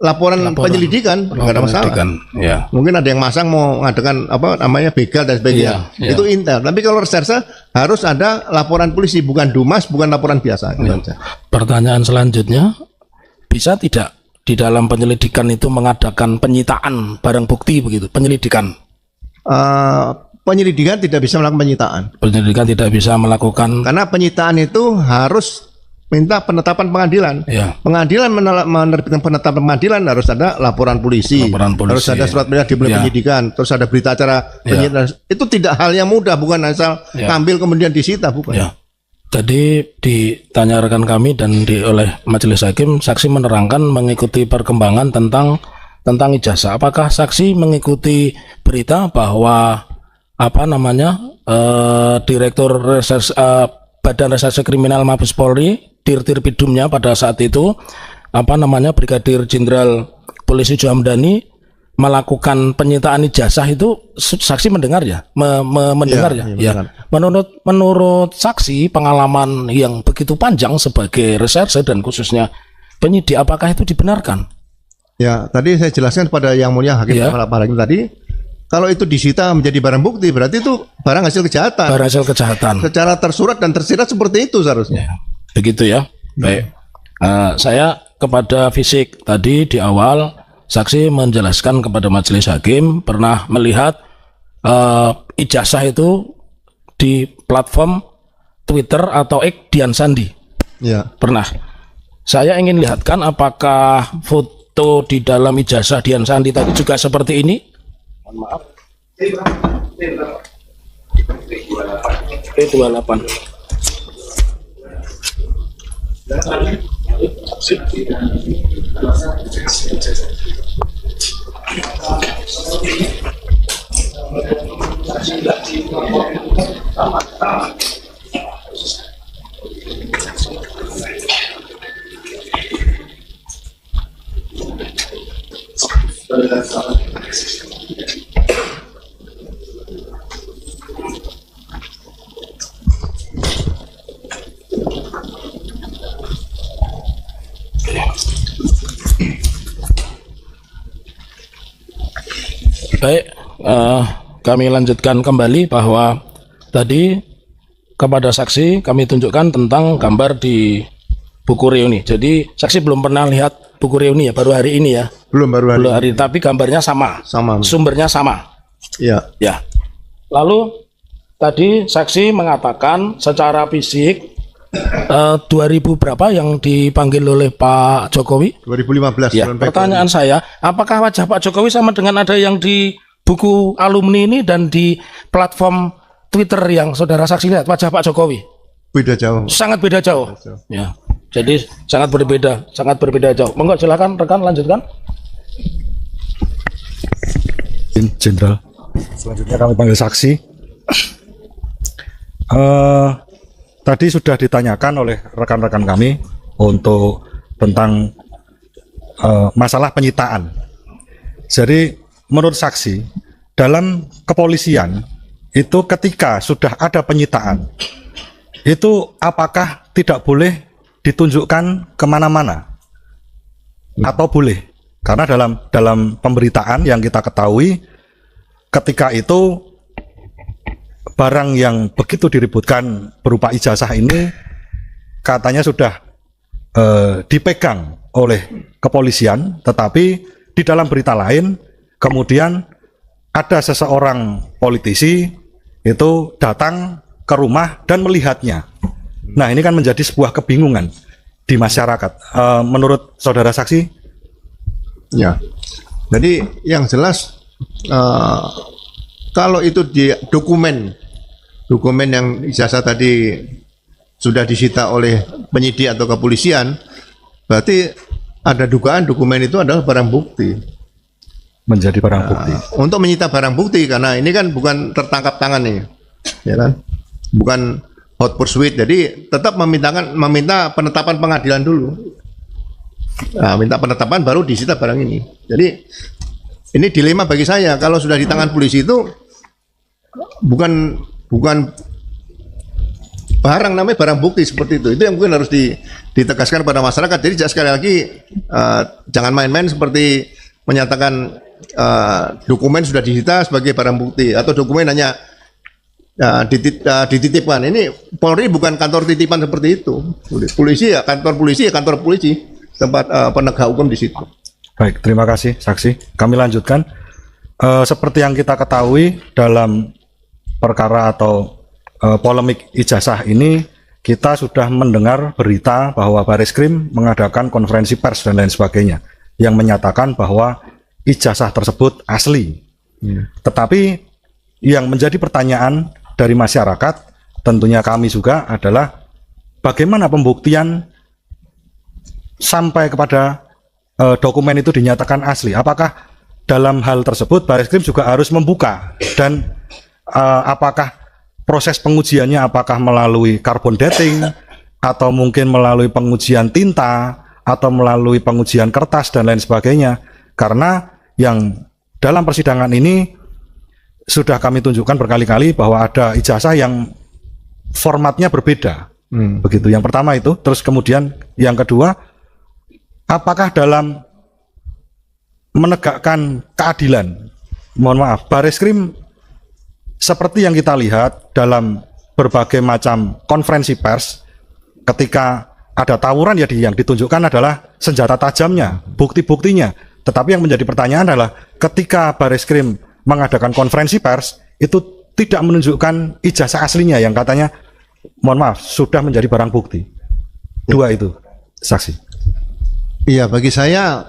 laporan penyelidikan, nggak ada masalah. Penyelidikan, ya. Mungkin ada yang masang mau ngadakan begal dan sebagainya. Iya, iya. Itu intel. Tapi kalau reserse harus ada laporan polisi, bukan dumas, bukan laporan biasa. Gitu aja. Pertanyaan selanjutnya, bisa tidak di dalam penyelidikan itu mengadakan penyitaan barang bukti begitu? Penyelidikan. Penyelidikan tidak bisa melakukan penyitaan. Penyelidikan tidak bisa melakukan. Karena penyitaan itu harus minta penetapan pengadilan. Ya. Pengadilan menerbitkan penetapan pengadilan harus ada laporan polisi, Laporan polisi, harus ada surat perintah dimulai ya. penyidikan, terus ada berita acara penyidikan. Itu tidak hal yang mudah, bukan asal Ya. ngambil kemudian disita, bukan. Ya. Tadi ditanya rekan kami dan oleh majelis hakim, saksi menerangkan mengikuti perkembangan tentang ijazah. Apakah saksi mengikuti berita bahwa Direktur Reserse Badan Reserse Kriminal Mabes Polri, Dirtipidumnya pada saat itu Brigadir Jenderal Polisi Juhamdani melakukan penyitaan ijazah itu saksi mendengar ya, mendengar ya. Menurut saksi pengalaman yang begitu panjang sebagai reserse dan khususnya penyidik, apakah itu dibenarkan? Ya, tadi saya jelaskan kepada Yang Mulia Hakim Ya. Kepala Hakim tadi, kalau itu disita menjadi barang bukti, berarti itu barang hasil kejahatan. Barang hasil kejahatan. Secara tersurat dan tersirat seperti itu seharusnya. Ya, begitu ya. Baik. Saya kepada fisik. Tadi di awal saksi menjelaskan kepada majelis hakim pernah melihat ijazah itu di platform Twitter atau X Dian Sandi. Ya. Pernah. Saya ingin lihatkan apakah foto di dalam ijazah Dian Sandi tadi juga seperti ini. Mohon maaf. P28. Baik, kami lanjutkan kembali bahwa tadi kepada saksi kami tunjukkan tentang gambar di buku reuni. Jadi saksi belum pernah lihat buku reuni ya, baru hari ini ya. Belum baru hari. Tapi gambarnya sama. Sama. Sumbernya sama. Ya. Ya. Lalu tadi saksi mengatakan secara fisik 2000 berapa yang dipanggil oleh Pak Jokowi? 2015. Ya, pertanyaan saya, apakah wajah Pak Jokowi sama dengan ada yang di buku alumni ini dan di platform Twitter yang saudara saksi lihat, wajah Pak Jokowi? Beda jauh. Sangat beda jauh. Ya, jadi sangat berbeda jauh. Monggo silakan rekan lanjutkan. Jenderal, selanjutnya kami panggil saksi. Tadi sudah ditanyakan oleh rekan-rekan kami untuk tentang masalah penyitaan. Jadi menurut saksi, dalam kepolisian itu ketika sudah ada penyitaan, itu apakah tidak boleh ditunjukkan kemana-mana? Atau boleh? Karena dalam pemberitaan yang kita ketahui, ketika itu barang yang begitu diributkan berupa ijazah ini katanya sudah dipegang oleh kepolisian, tetapi di dalam berita lain kemudian ada seseorang politisi itu datang ke rumah dan melihatnya. Nah, ini kan menjadi sebuah kebingungan di masyarakat. Menurut saudara saksi? Ya. Jadi yang jelas kalau itu di dokumen yang ijazah tadi sudah disita oleh penyidik atau kepolisian, berarti ada dugaan dokumen itu adalah barang bukti. Menjadi barang bukti. Untuk menyita barang bukti, karena ini kan bukan tertangkap tangan nih, ya kan? Bukan hot pursuit, jadi tetap meminta penetapan pengadilan dulu. Nah, minta penetapan baru disita barang ini. Jadi ini dilema bagi saya, kalau sudah di tangan polisi itu bukan barang, namanya barang bukti seperti itu. Itu yang mungkin harus ditegaskan pada masyarakat. Jadi sekali lagi jangan main-main seperti menyatakan dokumen sudah disita sebagai barang bukti atau dokumen hanya dititipkan. Ini Polri bukan kantor titipan seperti itu. Polisi ya kantor polisi, tempat penegak hukum di situ. Baik, terima kasih saksi. Kami lanjutkan. Seperti yang kita ketahui dalam perkara atau polemik ijazah ini, kita sudah mendengar berita bahwa Bareskrim mengadakan konferensi pers dan lain sebagainya yang menyatakan bahwa ijazah tersebut asli. Tetapi yang menjadi pertanyaan dari masyarakat, tentunya kami juga, adalah bagaimana pembuktian sampai kepada dokumen itu dinyatakan asli. Apakah dalam hal tersebut Bareskrim juga harus membuka, dan apakah proses pengujiannya apakah melalui carbon dating atau mungkin melalui pengujian tinta atau melalui pengujian kertas dan lain sebagainya? Karena yang dalam persidangan ini sudah kami tunjukkan berkali-kali bahwa ada ijazah yang formatnya berbeda. Begitu. Yang pertama itu. Terus kemudian yang kedua, apakah dalam menegakkan keadilan, mohon maaf, Bareskrim seperti yang kita lihat dalam berbagai macam konferensi pers, ketika ada tawuran ya yang ditunjukkan adalah senjata tajamnya, bukti-buktinya. Tetapi yang menjadi pertanyaan adalah ketika Bareskrim mengadakan konferensi pers itu tidak menunjukkan ijazah aslinya yang katanya mohon maaf sudah menjadi barang bukti. Dua itu saksi. Iya, bagi saya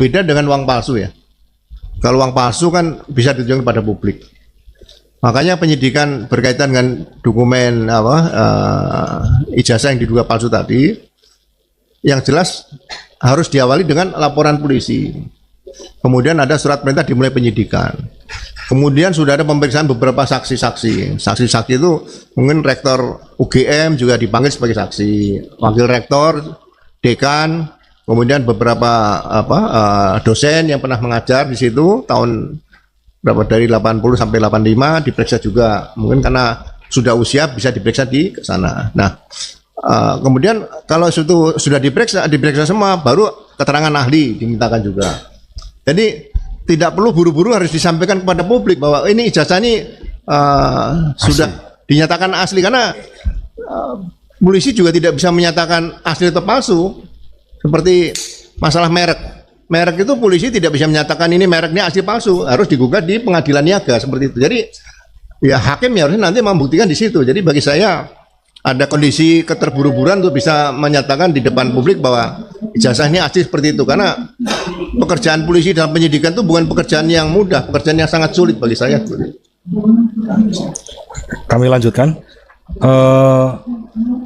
beda dengan uang palsu ya. Kalau uang palsu kan bisa ditunjukkan pada publik. Makanya penyidikan berkaitan dengan dokumen ijazah yang diduga palsu tadi, yang jelas harus diawali dengan laporan polisi. Kemudian ada surat perintah dimulai penyidikan. Kemudian sudah ada pemeriksaan beberapa saksi-saksi. Saksi-saksi itu mungkin rektor UGM juga dipanggil sebagai saksi, wakil rektor, dekan, kemudian beberapa dosen yang pernah mengajar di situ tahun berapa dari 80 sampai 85 diperiksa juga, mungkin karena sudah usia bisa diperiksa di sana. Nah, kemudian kalau itu sudah diperiksa semua, baru keterangan ahli dimintakan juga. Jadi tidak perlu buru-buru harus disampaikan kepada publik bahwa ini ijazah ini sudah dinyatakan asli, karena polisi juga tidak bisa menyatakan asli atau palsu. Seperti masalah merek. Merek itu polisi tidak bisa menyatakan ini mereknya asli palsu, harus digugat di pengadilan niaga seperti itu. Jadi ya hakim ya harusnya nanti membuktikan di situ. Jadi bagi saya ada kondisi keterburu-buruan untuk bisa menyatakan di depan publik bahwa ijazah ini asli seperti itu, karena pekerjaan polisi dalam penyidikan itu bukan pekerjaan yang mudah, pekerjaan yang sangat sulit bagi saya. Kami lanjutkan.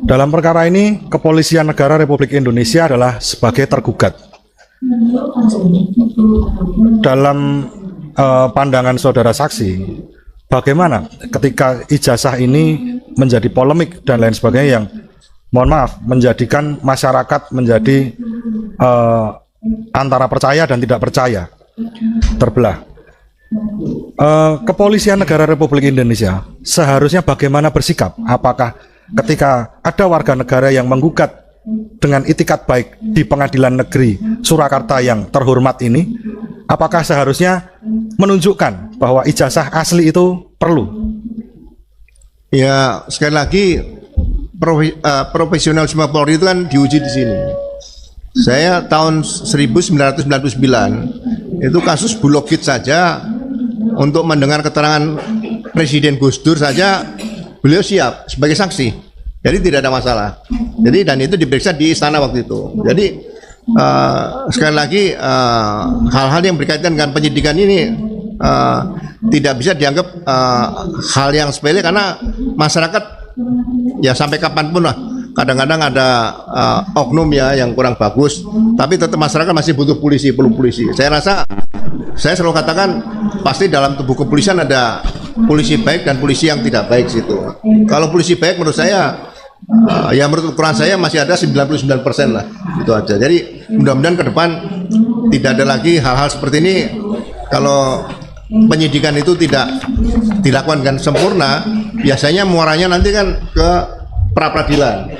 Dalam perkara ini Kepolisian Negara Republik Indonesia adalah sebagai tergugat. Dalam pandangan saudara saksi, bagaimana ketika ijazah ini menjadi polemik dan lain sebagainya yang mohon maaf menjadikan masyarakat menjadi antara percaya dan tidak percaya, terbelah. Kepolisian Negara Republik Indonesia seharusnya bagaimana bersikap? Apakah ketika ada warga negara yang menggugat dengan itikat baik di Pengadilan Negeri Surakarta yang terhormat ini, apakah seharusnya menunjukkan bahwa ijazah asli itu perlu? Ya, sekali lagi profesionalisme Polri itu kan diuji di sini. Saya tahun 1999 itu kasus Bulogit saja, untuk mendengar keterangan Presiden Gus Dur saja beliau siap sebagai saksi. Jadi tidak ada masalah. Jadi dan itu diperiksa di istana waktu itu. Jadi sekali lagi hal-hal yang berkaitan dengan penyidikan ini tidak bisa dianggap hal yang sepele, karena masyarakat ya sampai kapanpun lah kadang-kadang ada oknum ya yang kurang bagus, tapi tetap masyarakat masih butuh polisi, perlu polisi. Saya rasa, saya selalu katakan pasti dalam tubuh kepolisian ada polisi baik dan polisi yang tidak baik situ. Kalau polisi baik menurut saya ya menurut ukuran saya masih ada 99% lah, itu aja. Jadi mudah-mudahan ke depan tidak ada lagi hal-hal seperti ini. Kalau penyidikan itu tidak dilakukan dengan sempurna, biasanya muaranya nanti kan ke pra-peradilan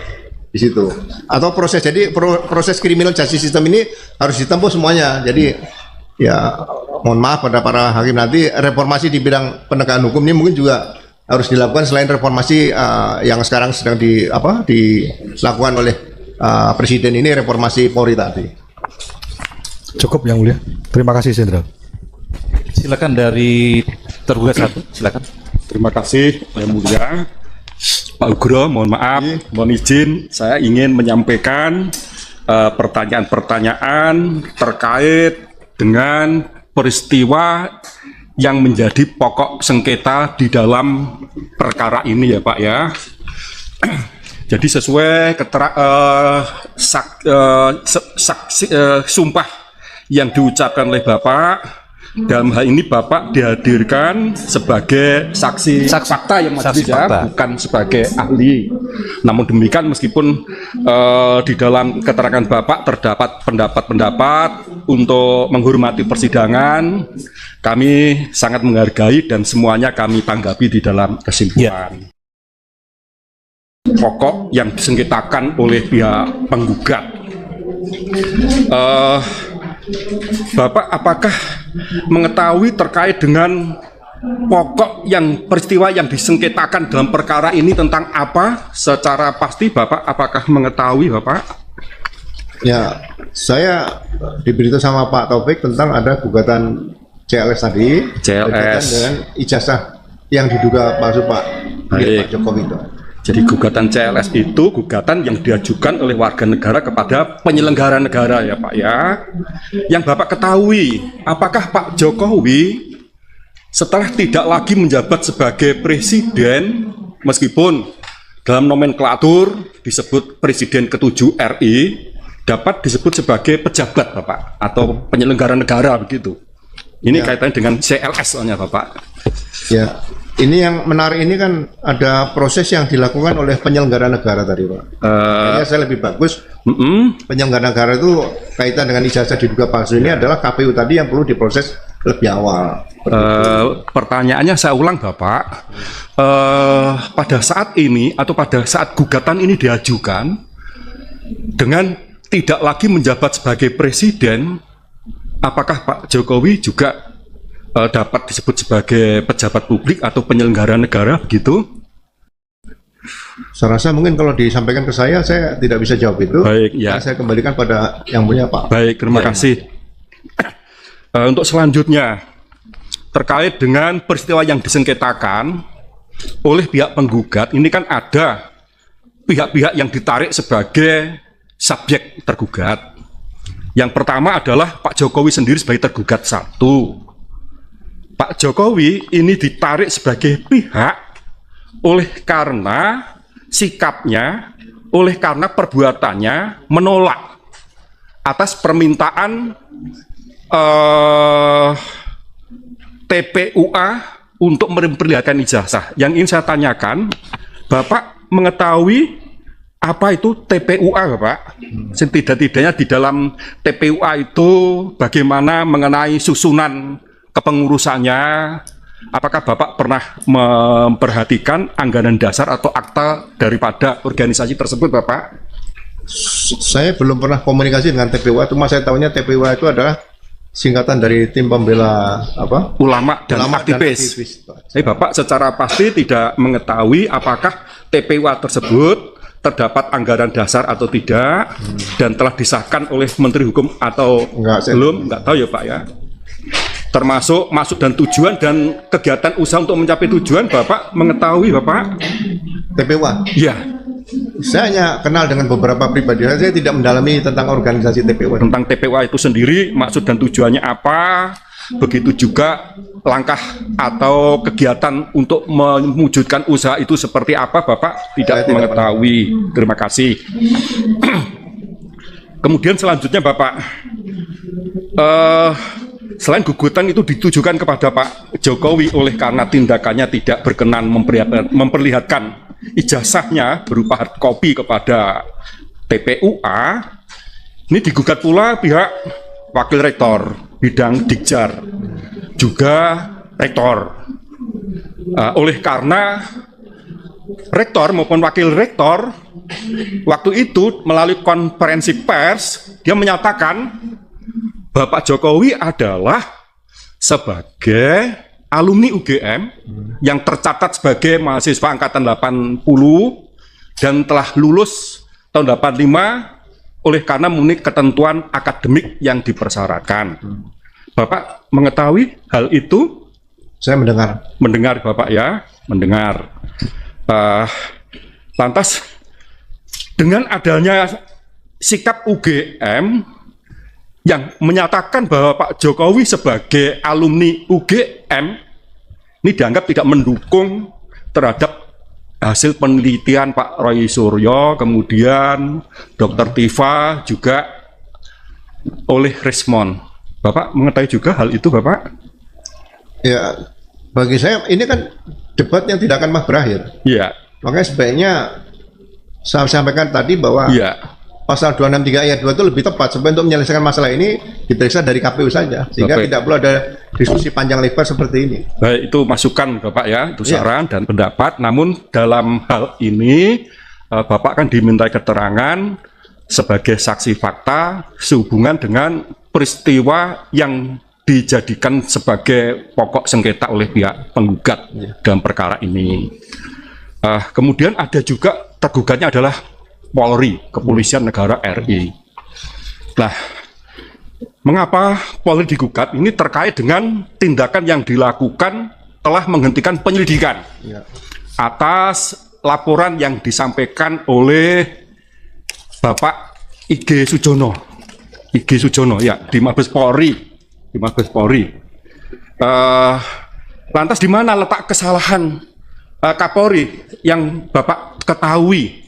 di situ, atau proses. Jadi proses criminal justice system ini harus ditempuh semuanya. Jadi ya mohon maaf pada para hakim, nanti reformasi di bidang penegakan hukum ini mungkin juga harus dilakukan selain reformasi yang sekarang sedang dilakukan oleh Presiden ini, reformasi Polri tadi. Cukup yang mulia. Terima kasih Jenderal. Silakan dari tergugat satu, silakan. Terima kasih yang mulia. Pak Ugro, mohon maaf, mohon izin, saya ingin menyampaikan pertanyaan-pertanyaan terkait dengan peristiwa yang menjadi pokok sengketa di dalam perkara ini ya Pak ya. Jadi sesuai sumpah yang diucapkan oleh Bapak, dalam hal ini Bapak dihadirkan sebagai saksi fakta yang majelis ya, bukan sebagai ahli. Namun demikian meskipun di dalam keterangan Bapak terdapat pendapat-pendapat untuk menghormati persidangan, kami sangat menghargai dan semuanya kami tanggapi di dalam kesimpulan. Pokok yang disengketakan oleh pihak penggugat. Bapak apakah mengetahui terkait dengan pokok yang peristiwa yang disengketakan dalam perkara ini tentang apa secara pasti Bapak apakah mengetahui Bapak? Ya, saya diberitahu sama Pak Taufik tentang ada gugatan CLS tadi, berkaitan dengan ijazah yang diduga palsu Pak Jokowi itu. Jadi gugatan CLS itu gugatan yang diajukan oleh warga negara kepada penyelenggara negara ya Pak ya. Yang Bapak ketahui, apakah Pak Jokowi setelah tidak lagi menjabat sebagai presiden, meskipun dalam nomenklatur disebut presiden ke-7 RI, dapat disebut sebagai pejabat Bapak atau penyelenggara negara begitu. Ini kaitannya dengan CLS soalnya Bapak. Ya, ini yang menarik ini kan ada proses yang dilakukan oleh penyelenggara negara tadi Pak. Kayaknya saya lebih bagus penyelenggara negara itu kaitan dengan ijazah diduga palsu ini adalah KPU tadi yang perlu diproses lebih awal. Pertanyaannya saya ulang Bapak, pada saat ini atau pada saat gugatan ini diajukan dengan tidak lagi menjabat sebagai presiden, apakah Pak Jokowi juga dapat disebut sebagai pejabat publik atau penyelenggara negara begitu? Saya rasa mungkin kalau disampaikan ke saya tidak bisa jawab itu. Baik, ya. Saya kembalikan pada yang punya Pak. Baik, terima kasih. Untuk selanjutnya, terkait dengan peristiwa yang disengketakan oleh pihak penggugat, ini kan ada pihak-pihak yang ditarik sebagai subjek tergugat. Yang pertama adalah Pak Jokowi sendiri sebagai tergugat satu. Pak Jokowi ini ditarik sebagai pihak oleh karena sikapnya, oleh karena perbuatannya menolak atas permintaan TPUA untuk memperlihatkan ijazah. Yang ingin saya tanyakan, Bapak mengetahui apa itu TPUA Bapak? Setidak-tidaknya di dalam TPUA itu bagaimana mengenai susunan kepengurusannya? Apakah Bapak pernah memperhatikan anggaran dasar atau akta daripada organisasi tersebut Bapak? Saya belum pernah komunikasi dengan TPUA, cuma saya tahunya TPUA itu adalah singkatan dari tim pembela ulama dan aktivis. Tapi Bapak secara pasti tidak mengetahui apakah TPUA tersebut terdapat anggaran dasar atau tidak dan telah disahkan oleh Menteri Hukum atau belum? Enggak tahu ya Pak ya. Termasuk maksud dan tujuan dan kegiatan usaha untuk mencapai tujuan Bapak mengetahui Bapak? TPUA? Iya. Saya hanya kenal dengan beberapa pribadi, saya tidak mendalami tentang organisasi TPUA. Tentang TPUA itu sendiri, maksud dan tujuannya apa? Begitu juga langkah atau kegiatan untuk mewujudkan usaha itu seperti apa, Bapak tidak mengetahui. Terima kasih. Kemudian selanjutnya Bapak, selain gugatan itu ditujukan kepada Pak Jokowi oleh karena tindakannya tidak berkenan memperlihatkan ijazahnya berupa hard copy kepada TPUA, ini digugat pula pihak Wakil Rektor bidang Dikjar, juga Rektor. Oleh karena Rektor maupun Wakil Rektor waktu itu melalui konferensi pers, dia menyatakan Bapak Jokowi adalah sebagai alumni UGM yang tercatat sebagai mahasiswa angkatan 80 dan telah lulus tahun 85 oleh karena memenuhi ketentuan akademik yang dipersyaratkan. Bapak mengetahui hal itu? Saya mendengar. Mendengar Bapak ya, mendengar. Lantas dengan adanya sikap UGM yang menyatakan bahwa Pak Jokowi sebagai alumni UGM ini dianggap tidak mendukung terhadap hasil penelitian Pak Roy Suryo, kemudian Dr. Tifa juga oleh Rismon. Bapak mengetahui juga hal itu Bapak? Ya, bagi saya ini kan debat yang tidak akan berakhir. Iya. Makanya sebaiknya saya sampaikan tadi bahwa pasal 263 ayat 2 itu lebih tepat sebenarnya untuk menyelesaikan masalah ini diperiksa dari KPU saja sehingga tidak perlu ada diskusi panjang lebar seperti ini. Baik, itu masukan Bapak ya, itu saran dan pendapat. Namun dalam hal ini Bapak kan dimintai keterangan sebagai saksi fakta sehubungan dengan peristiwa yang dijadikan sebagai pokok sengketa oleh pihak penggugat dalam perkara ini. Kemudian ada juga tergugatnya adalah Polri, Kepolisian Negara RI. Nah, mengapa Polri digugat? Ini terkait dengan tindakan yang dilakukan telah menghentikan penyelidikan atas laporan yang disampaikan oleh Bapak IG Sujono ya di Mabes Polri. Lantas di mana letak kesalahan Kapolri yang Bapak ketahui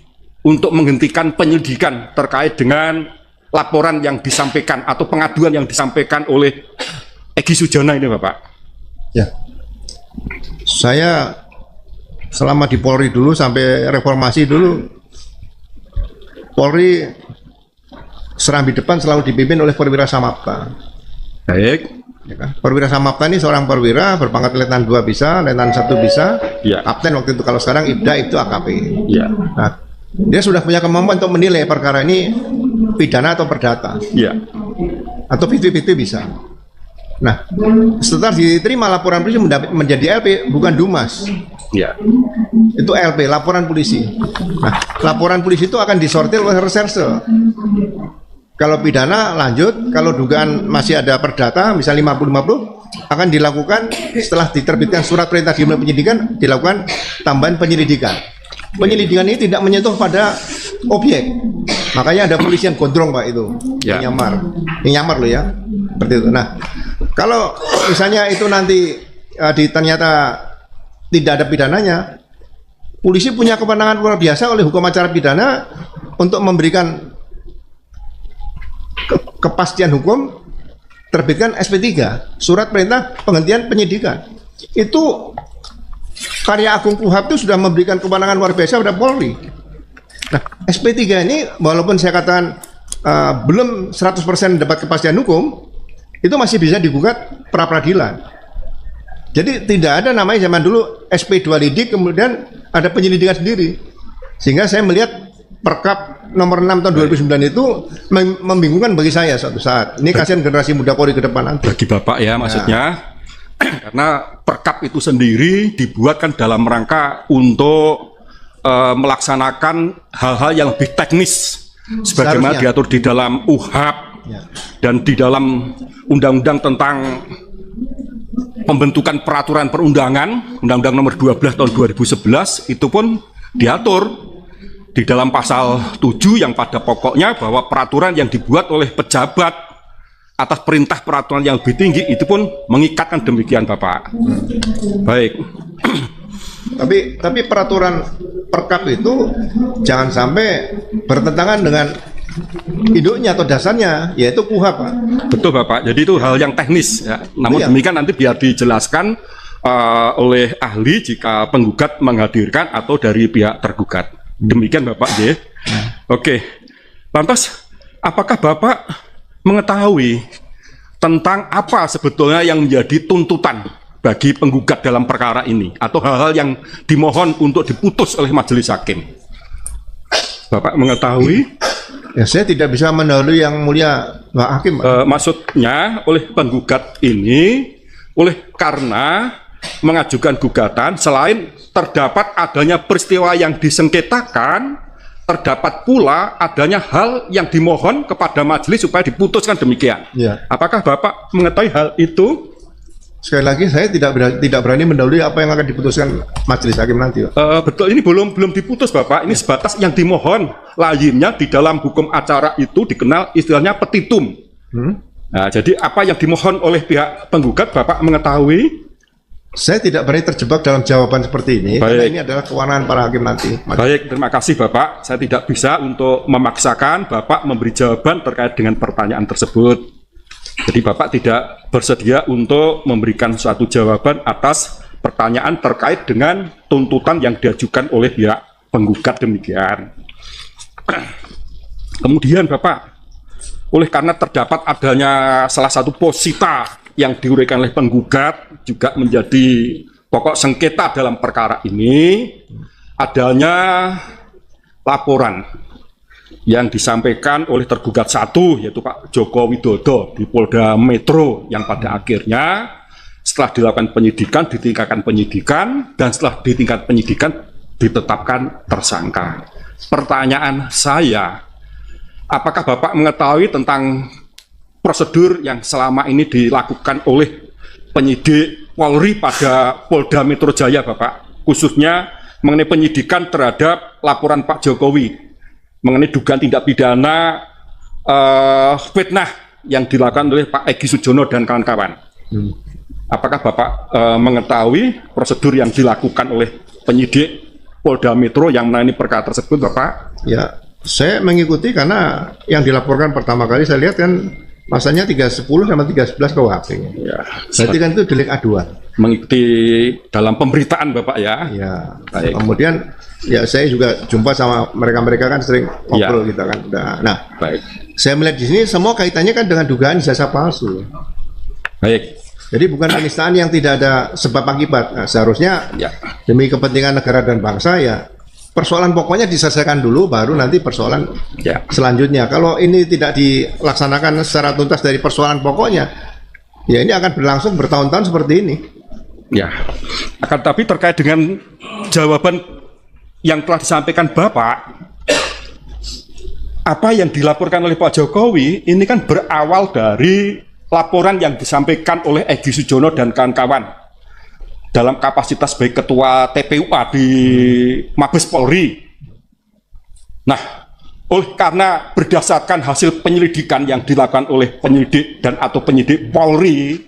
untuk menghentikan penyelidikan terkait dengan laporan yang disampaikan atau pengaduan yang disampaikan oleh Egy Sujono ini, Bapak? Ya, saya selama di Polri dulu sampai reformasi dulu, Polri serambi depan selalu dipimpin oleh Perwira Samapta. Baik. Ya kan? Perwira Samapta ini seorang perwira berpangkat Letnan 2 bisa, Letnan 1 bisa, Kapten waktu itu, kalau sekarang Ibda itu AKP. Ya. Nah, dia sudah punya kemampuan untuk menilai perkara ini pidana atau perdata. Ya. Atau 50-50 bisa. Nah, setelah diterima laporan polisi menjadi LP, bukan Dumas. Ya. Itu LP, laporan polisi. Nah, laporan polisi itu akan disortir oleh reserse. Kalau pidana lanjut, kalau dugaan masih ada perdata, misalnya 50-50, akan dilakukan setelah diterbitkan surat perintah dimulai penyidikan, dilakukan tambahan penyelidikan. Penyelidikan ini tidak menyentuh pada objek. Makanya ada polisi yang gondrong, Pak, itu. Yang nyamar loh ya. Seperti itu. Nah, kalau misalnya itu nanti ternyata tidak ada pidananya, polisi punya kewenangan luar biasa oleh hukum acara pidana untuk memberikan kepastian hukum, terbitkan SP3, surat perintah penghentian penyidikan. Itu Karya Agung KUHAP itu sudah memberikan kewenangan luar biasa pada Polri. Nah, SP3 ini walaupun saya katakan belum 100% dapat kepastian hukum, itu masih bisa digugat pra peradilan. Jadi tidak ada namanya zaman dulu SP2 lidik kemudian ada penyelidikan sendiri. Sehingga saya melihat Perkap nomor 6 tahun 2009 itu membingungkan bagi saya suatu saat. Ini kasihan generasi muda Polri ke depan nanti. Bagi Bapak ya maksudnya, karena Perkap itu sendiri dibuatkan dalam rangka untuk melaksanakan hal-hal yang lebih teknis sebagaimana diatur di dalam UHAP dan di dalam undang-undang tentang pembentukan peraturan perundangan, Undang-Undang nomor 12 tahun 2011 itu pun diatur di dalam pasal 7 yang pada pokoknya bahwa peraturan yang dibuat oleh pejabat atas perintah peraturan yang lebih tinggi itu pun mengikatkan demikian, Bapak. Baik. Tapi peraturan Perkap itu jangan sampai bertentangan dengan induknya atau dasarnya, yaitu KUHAP, Pak. Betul, Bapak. Jadi itu hal yang teknis ya. Namun demikian nanti biar dijelaskan oleh ahli jika penggugat menghadirkan atau dari pihak tergugat. Demikian, Bapak J. Oke. Lantas apakah Bapak mengetahui tentang apa sebetulnya yang menjadi tuntutan bagi penggugat dalam perkara ini atau hal-hal yang dimohon untuk diputus oleh majelis hakim? Bapak mengetahui? Ya, saya tidak bisa mendahului yang mulia Pak Hakim, Pak. Maksudnya oleh penggugat ini karena mengajukan gugatan selain terdapat adanya peristiwa yang disengketakan, terdapat pula adanya hal yang dimohon kepada majelis supaya diputuskan demikian. Ya. Apakah Bapak mengetahui hal itu? Sekali lagi saya tidak berani mendahului apa yang akan diputuskan majelis hakim nanti, Pak. Betul, ini belum diputus, Bapak. Ini sebatas yang dimohon. Lainnya di dalam hukum acara itu dikenal istilahnya petitum. Nah, jadi apa yang dimohon oleh pihak penggugat Bapak mengetahui? Saya tidak berani terjebak dalam jawaban seperti ini. Baik. Karena ini adalah kewenangan para hakim nanti. Baik, terima kasih Bapak. Saya tidak bisa untuk memaksakan Bapak memberi jawaban terkait dengan pertanyaan tersebut. Jadi Bapak tidak bersedia untuk memberikan suatu jawaban atas pertanyaan terkait dengan tuntutan yang diajukan oleh pihak penggugat demikian. Kemudian Bapak, oleh karena terdapat adanya salah satu posita yang diuraikan oleh penggugat juga menjadi pokok sengketa dalam perkara ini, adanya laporan yang disampaikan oleh tergugat satu, yaitu Pak Joko Widodo di Polda Metro, yang pada akhirnya setelah dilakukan penyidikan, ditingkatkan penyidikan, dan setelah ditingkat penyidikan ditetapkan tersangka. Pertanyaan saya, apakah Bapak mengetahui tentang prosedur yang selama ini dilakukan oleh penyidik Polri pada Polda Metro Jaya, Bapak, khususnya mengenai penyidikan terhadap laporan Pak Jokowi mengenai dugaan tindak pidana fitnah yang dilakukan oleh Pak Egy Sujana dan kawan-kawan? Apakah Bapak mengetahui prosedur yang dilakukan oleh penyidik Polda Metro yang menangani perkara tersebut, Bapak? Ya, saya mengikuti karena yang dilaporkan pertama kali saya lihat kan masanya 310 sama 311 KUHP. Ya, berarti kan itu delik aduan. Mengikuti dalam pemberitaan, Bapak, ya. Ya. Baik. Kemudian ya saya juga jumpa sama mereka-mereka kan sering ngobrol kita kan. Nah, baik. Saya melihat di sini semua kaitannya kan dengan dugaan ijazah palsu. Baik. Jadi bukan penistaan yang tidak ada sebab akibat. Nah, seharusnya Ya. demi kepentingan negara dan bangsa ya persoalan pokoknya diselesaikan dulu, baru nanti persoalan Ya. selanjutnya. Kalau ini tidak dilaksanakan secara tuntas dari persoalan pokoknya, ya ini akan berlangsung bertahun-tahun seperti ini. Ya. Akan tapi terkait dengan jawaban yang telah disampaikan Bapak, apa yang dilaporkan oleh Pak Jokowi ini kan berawal dari laporan yang disampaikan oleh Egy Sujana dan kawan-kawan dalam kapasitas sebagai ketua TPUA di Mabes Polri. Nah, karena berdasarkan hasil penyelidikan yang dilakukan oleh penyidik dan atau penyidik Polri,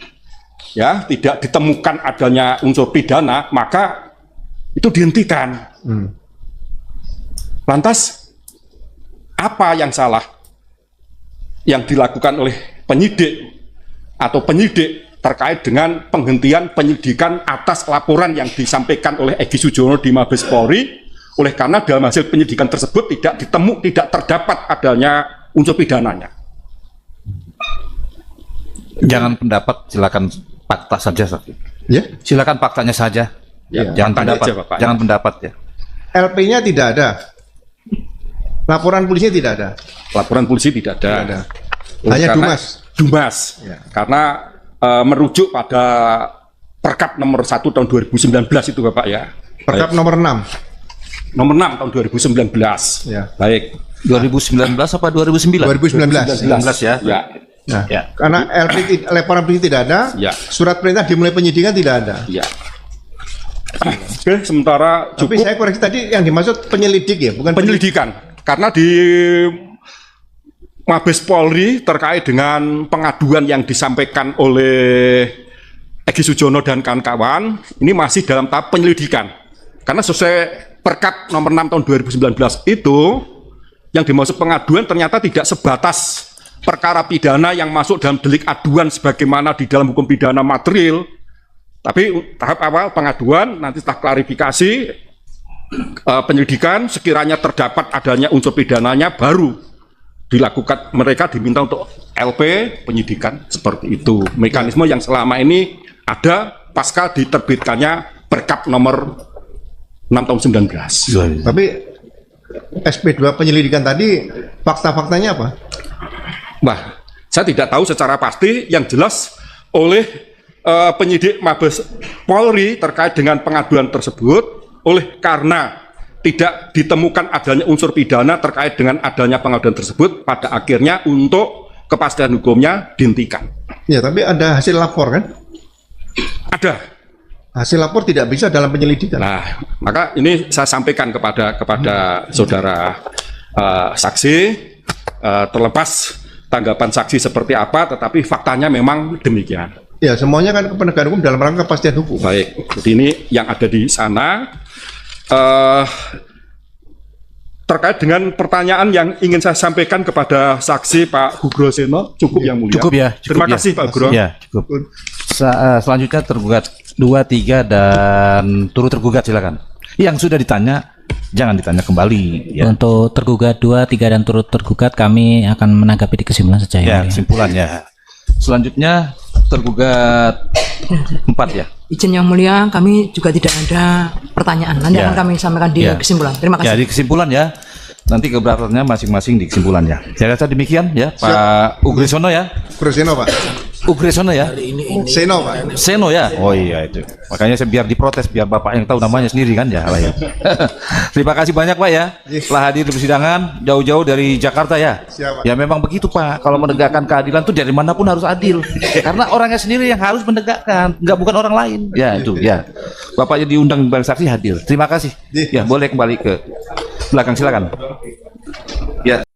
ya, tidak ditemukan adanya unsur pidana, maka itu dihentikan. Lantas apa yang salah yang dilakukan oleh penyidik atau penyidik terkait dengan penghentian penyelidikan atas laporan yang disampaikan oleh Egy Sujana di Mabes Polri, oleh karena dalam hasil penyidikan tersebut tidak terdapat adanya unsur pidananya? Jangan pendapat, silakan fakta saja, Saksi. Ya. Silakan faktanya saja. Ya, Jangan pendapat. aja, Bapak. Jangan pendapat ya. LP-nya tidak ada. Laporan polisi tidak ada. Laporan polisi tidak ada. Tidak ada. Oleh Hanya karena- Dumas. Ya. Karena merujuk pada Perkap nomor 1 tahun 2019 itu, Bapak, ya. Perkap nomor 6. Nomor 6 tahun 2019. Ya. Baik. 2019 apa 2009? 2019. 2019 ya. Ya. Nah, Ya. karena laporan polisi tidak ada, Ya. surat perintah dimulai penyidikan tidak ada. Ya. Oke, sementara Tapi cukup saya koreksi tadi yang dimaksud penyelidik ya, bukan penyelidikan. Karena di Mabes Polri terkait dengan pengaduan yang disampaikan oleh Egy Sujana dan kawan-kawan, ini masih dalam tahap penyelidikan. Karena sesuai Perkap nomor 6 tahun 2019 itu, yang dimaksud pengaduan ternyata tidak sebatas perkara pidana yang masuk dalam delik aduan sebagaimana di dalam hukum pidana material, tapi tahap awal pengaduan, nanti setelah klarifikasi penyelidikan, sekiranya terdapat adanya unsur pidananya, baru dilakukan, mereka diminta untuk LP penyidikan. Seperti itu mekanisme yang selama ini ada pasca diterbitkannya Perkap nomor 6 tahun 19. Tapi SP2 penyelidikan tadi fakta-faktanya apa? Wah, saya tidak tahu secara pasti. Yang jelas oleh penyidik Mabes Polri terkait dengan pengaduan tersebut, oleh karena tidak ditemukan adanya unsur pidana terkait dengan adanya pengaduan tersebut, pada akhirnya untuk kepastian hukumnya dihentikan. Ya, tapi ada hasil lapor kan? Ada. Hasil lapor tidak bisa dalam penyelidikan. Nah, maka ini saya sampaikan kepada saudara saksi, terlepas tanggapan saksi seperti apa, tetapi faktanya memang demikian. Ya, semuanya kan penegakan hukum dalam rangka kepastian hukum. Baik, jadi ini yang ada di sana. Terkait dengan pertanyaan yang ingin saya sampaikan kepada saksi Pak Hugro Seno, cukup yang mulia. Cukup ya. Terima kasih Pak Hugro. Ya, cukup. Selanjutnya tergugat 2, 3 dan turut tergugat, silakan. Yang sudah ditanya jangan ditanya kembali ya. Untuk tergugat 2, 3 dan turut tergugat kami akan menanggapi di kesimpulan saja Ya, kesimpulannya. Selanjutnya tergugat 4 ya. Izin yang mulia, kami juga tidak ada pertanyaan. Nanti Ya. akan kami sampaikan di Ya. kesimpulan. Terima kasih. Ya, di kesimpulan ya. nanti keberatannya masing-masing di kesimpulannya. Saya rasa demikian ya, Pak Ugrisono ya. Ugrisono Pak. Ugrisono ya. Seno Pak. Seno ya. Oh iya itu. Makanya saya biar diprotes biar Bapak yang tahu namanya sendiri kan ya lah ya. Terima kasih banyak Pak ya. Telah hadir di persidangan jauh-jauh dari Jakarta ya. Siap, Pak. Ya memang begitu Pak. Kalau menegakkan keadilan tuh dari manapun harus adil. Karena orangnya sendiri yang harus menegakkan, nggak bukan orang lain. Ya itu ya. Bapaknya diundang sebagai saksi hadir. Terima kasih. Ya boleh kembali ke belakang silakan. Ya.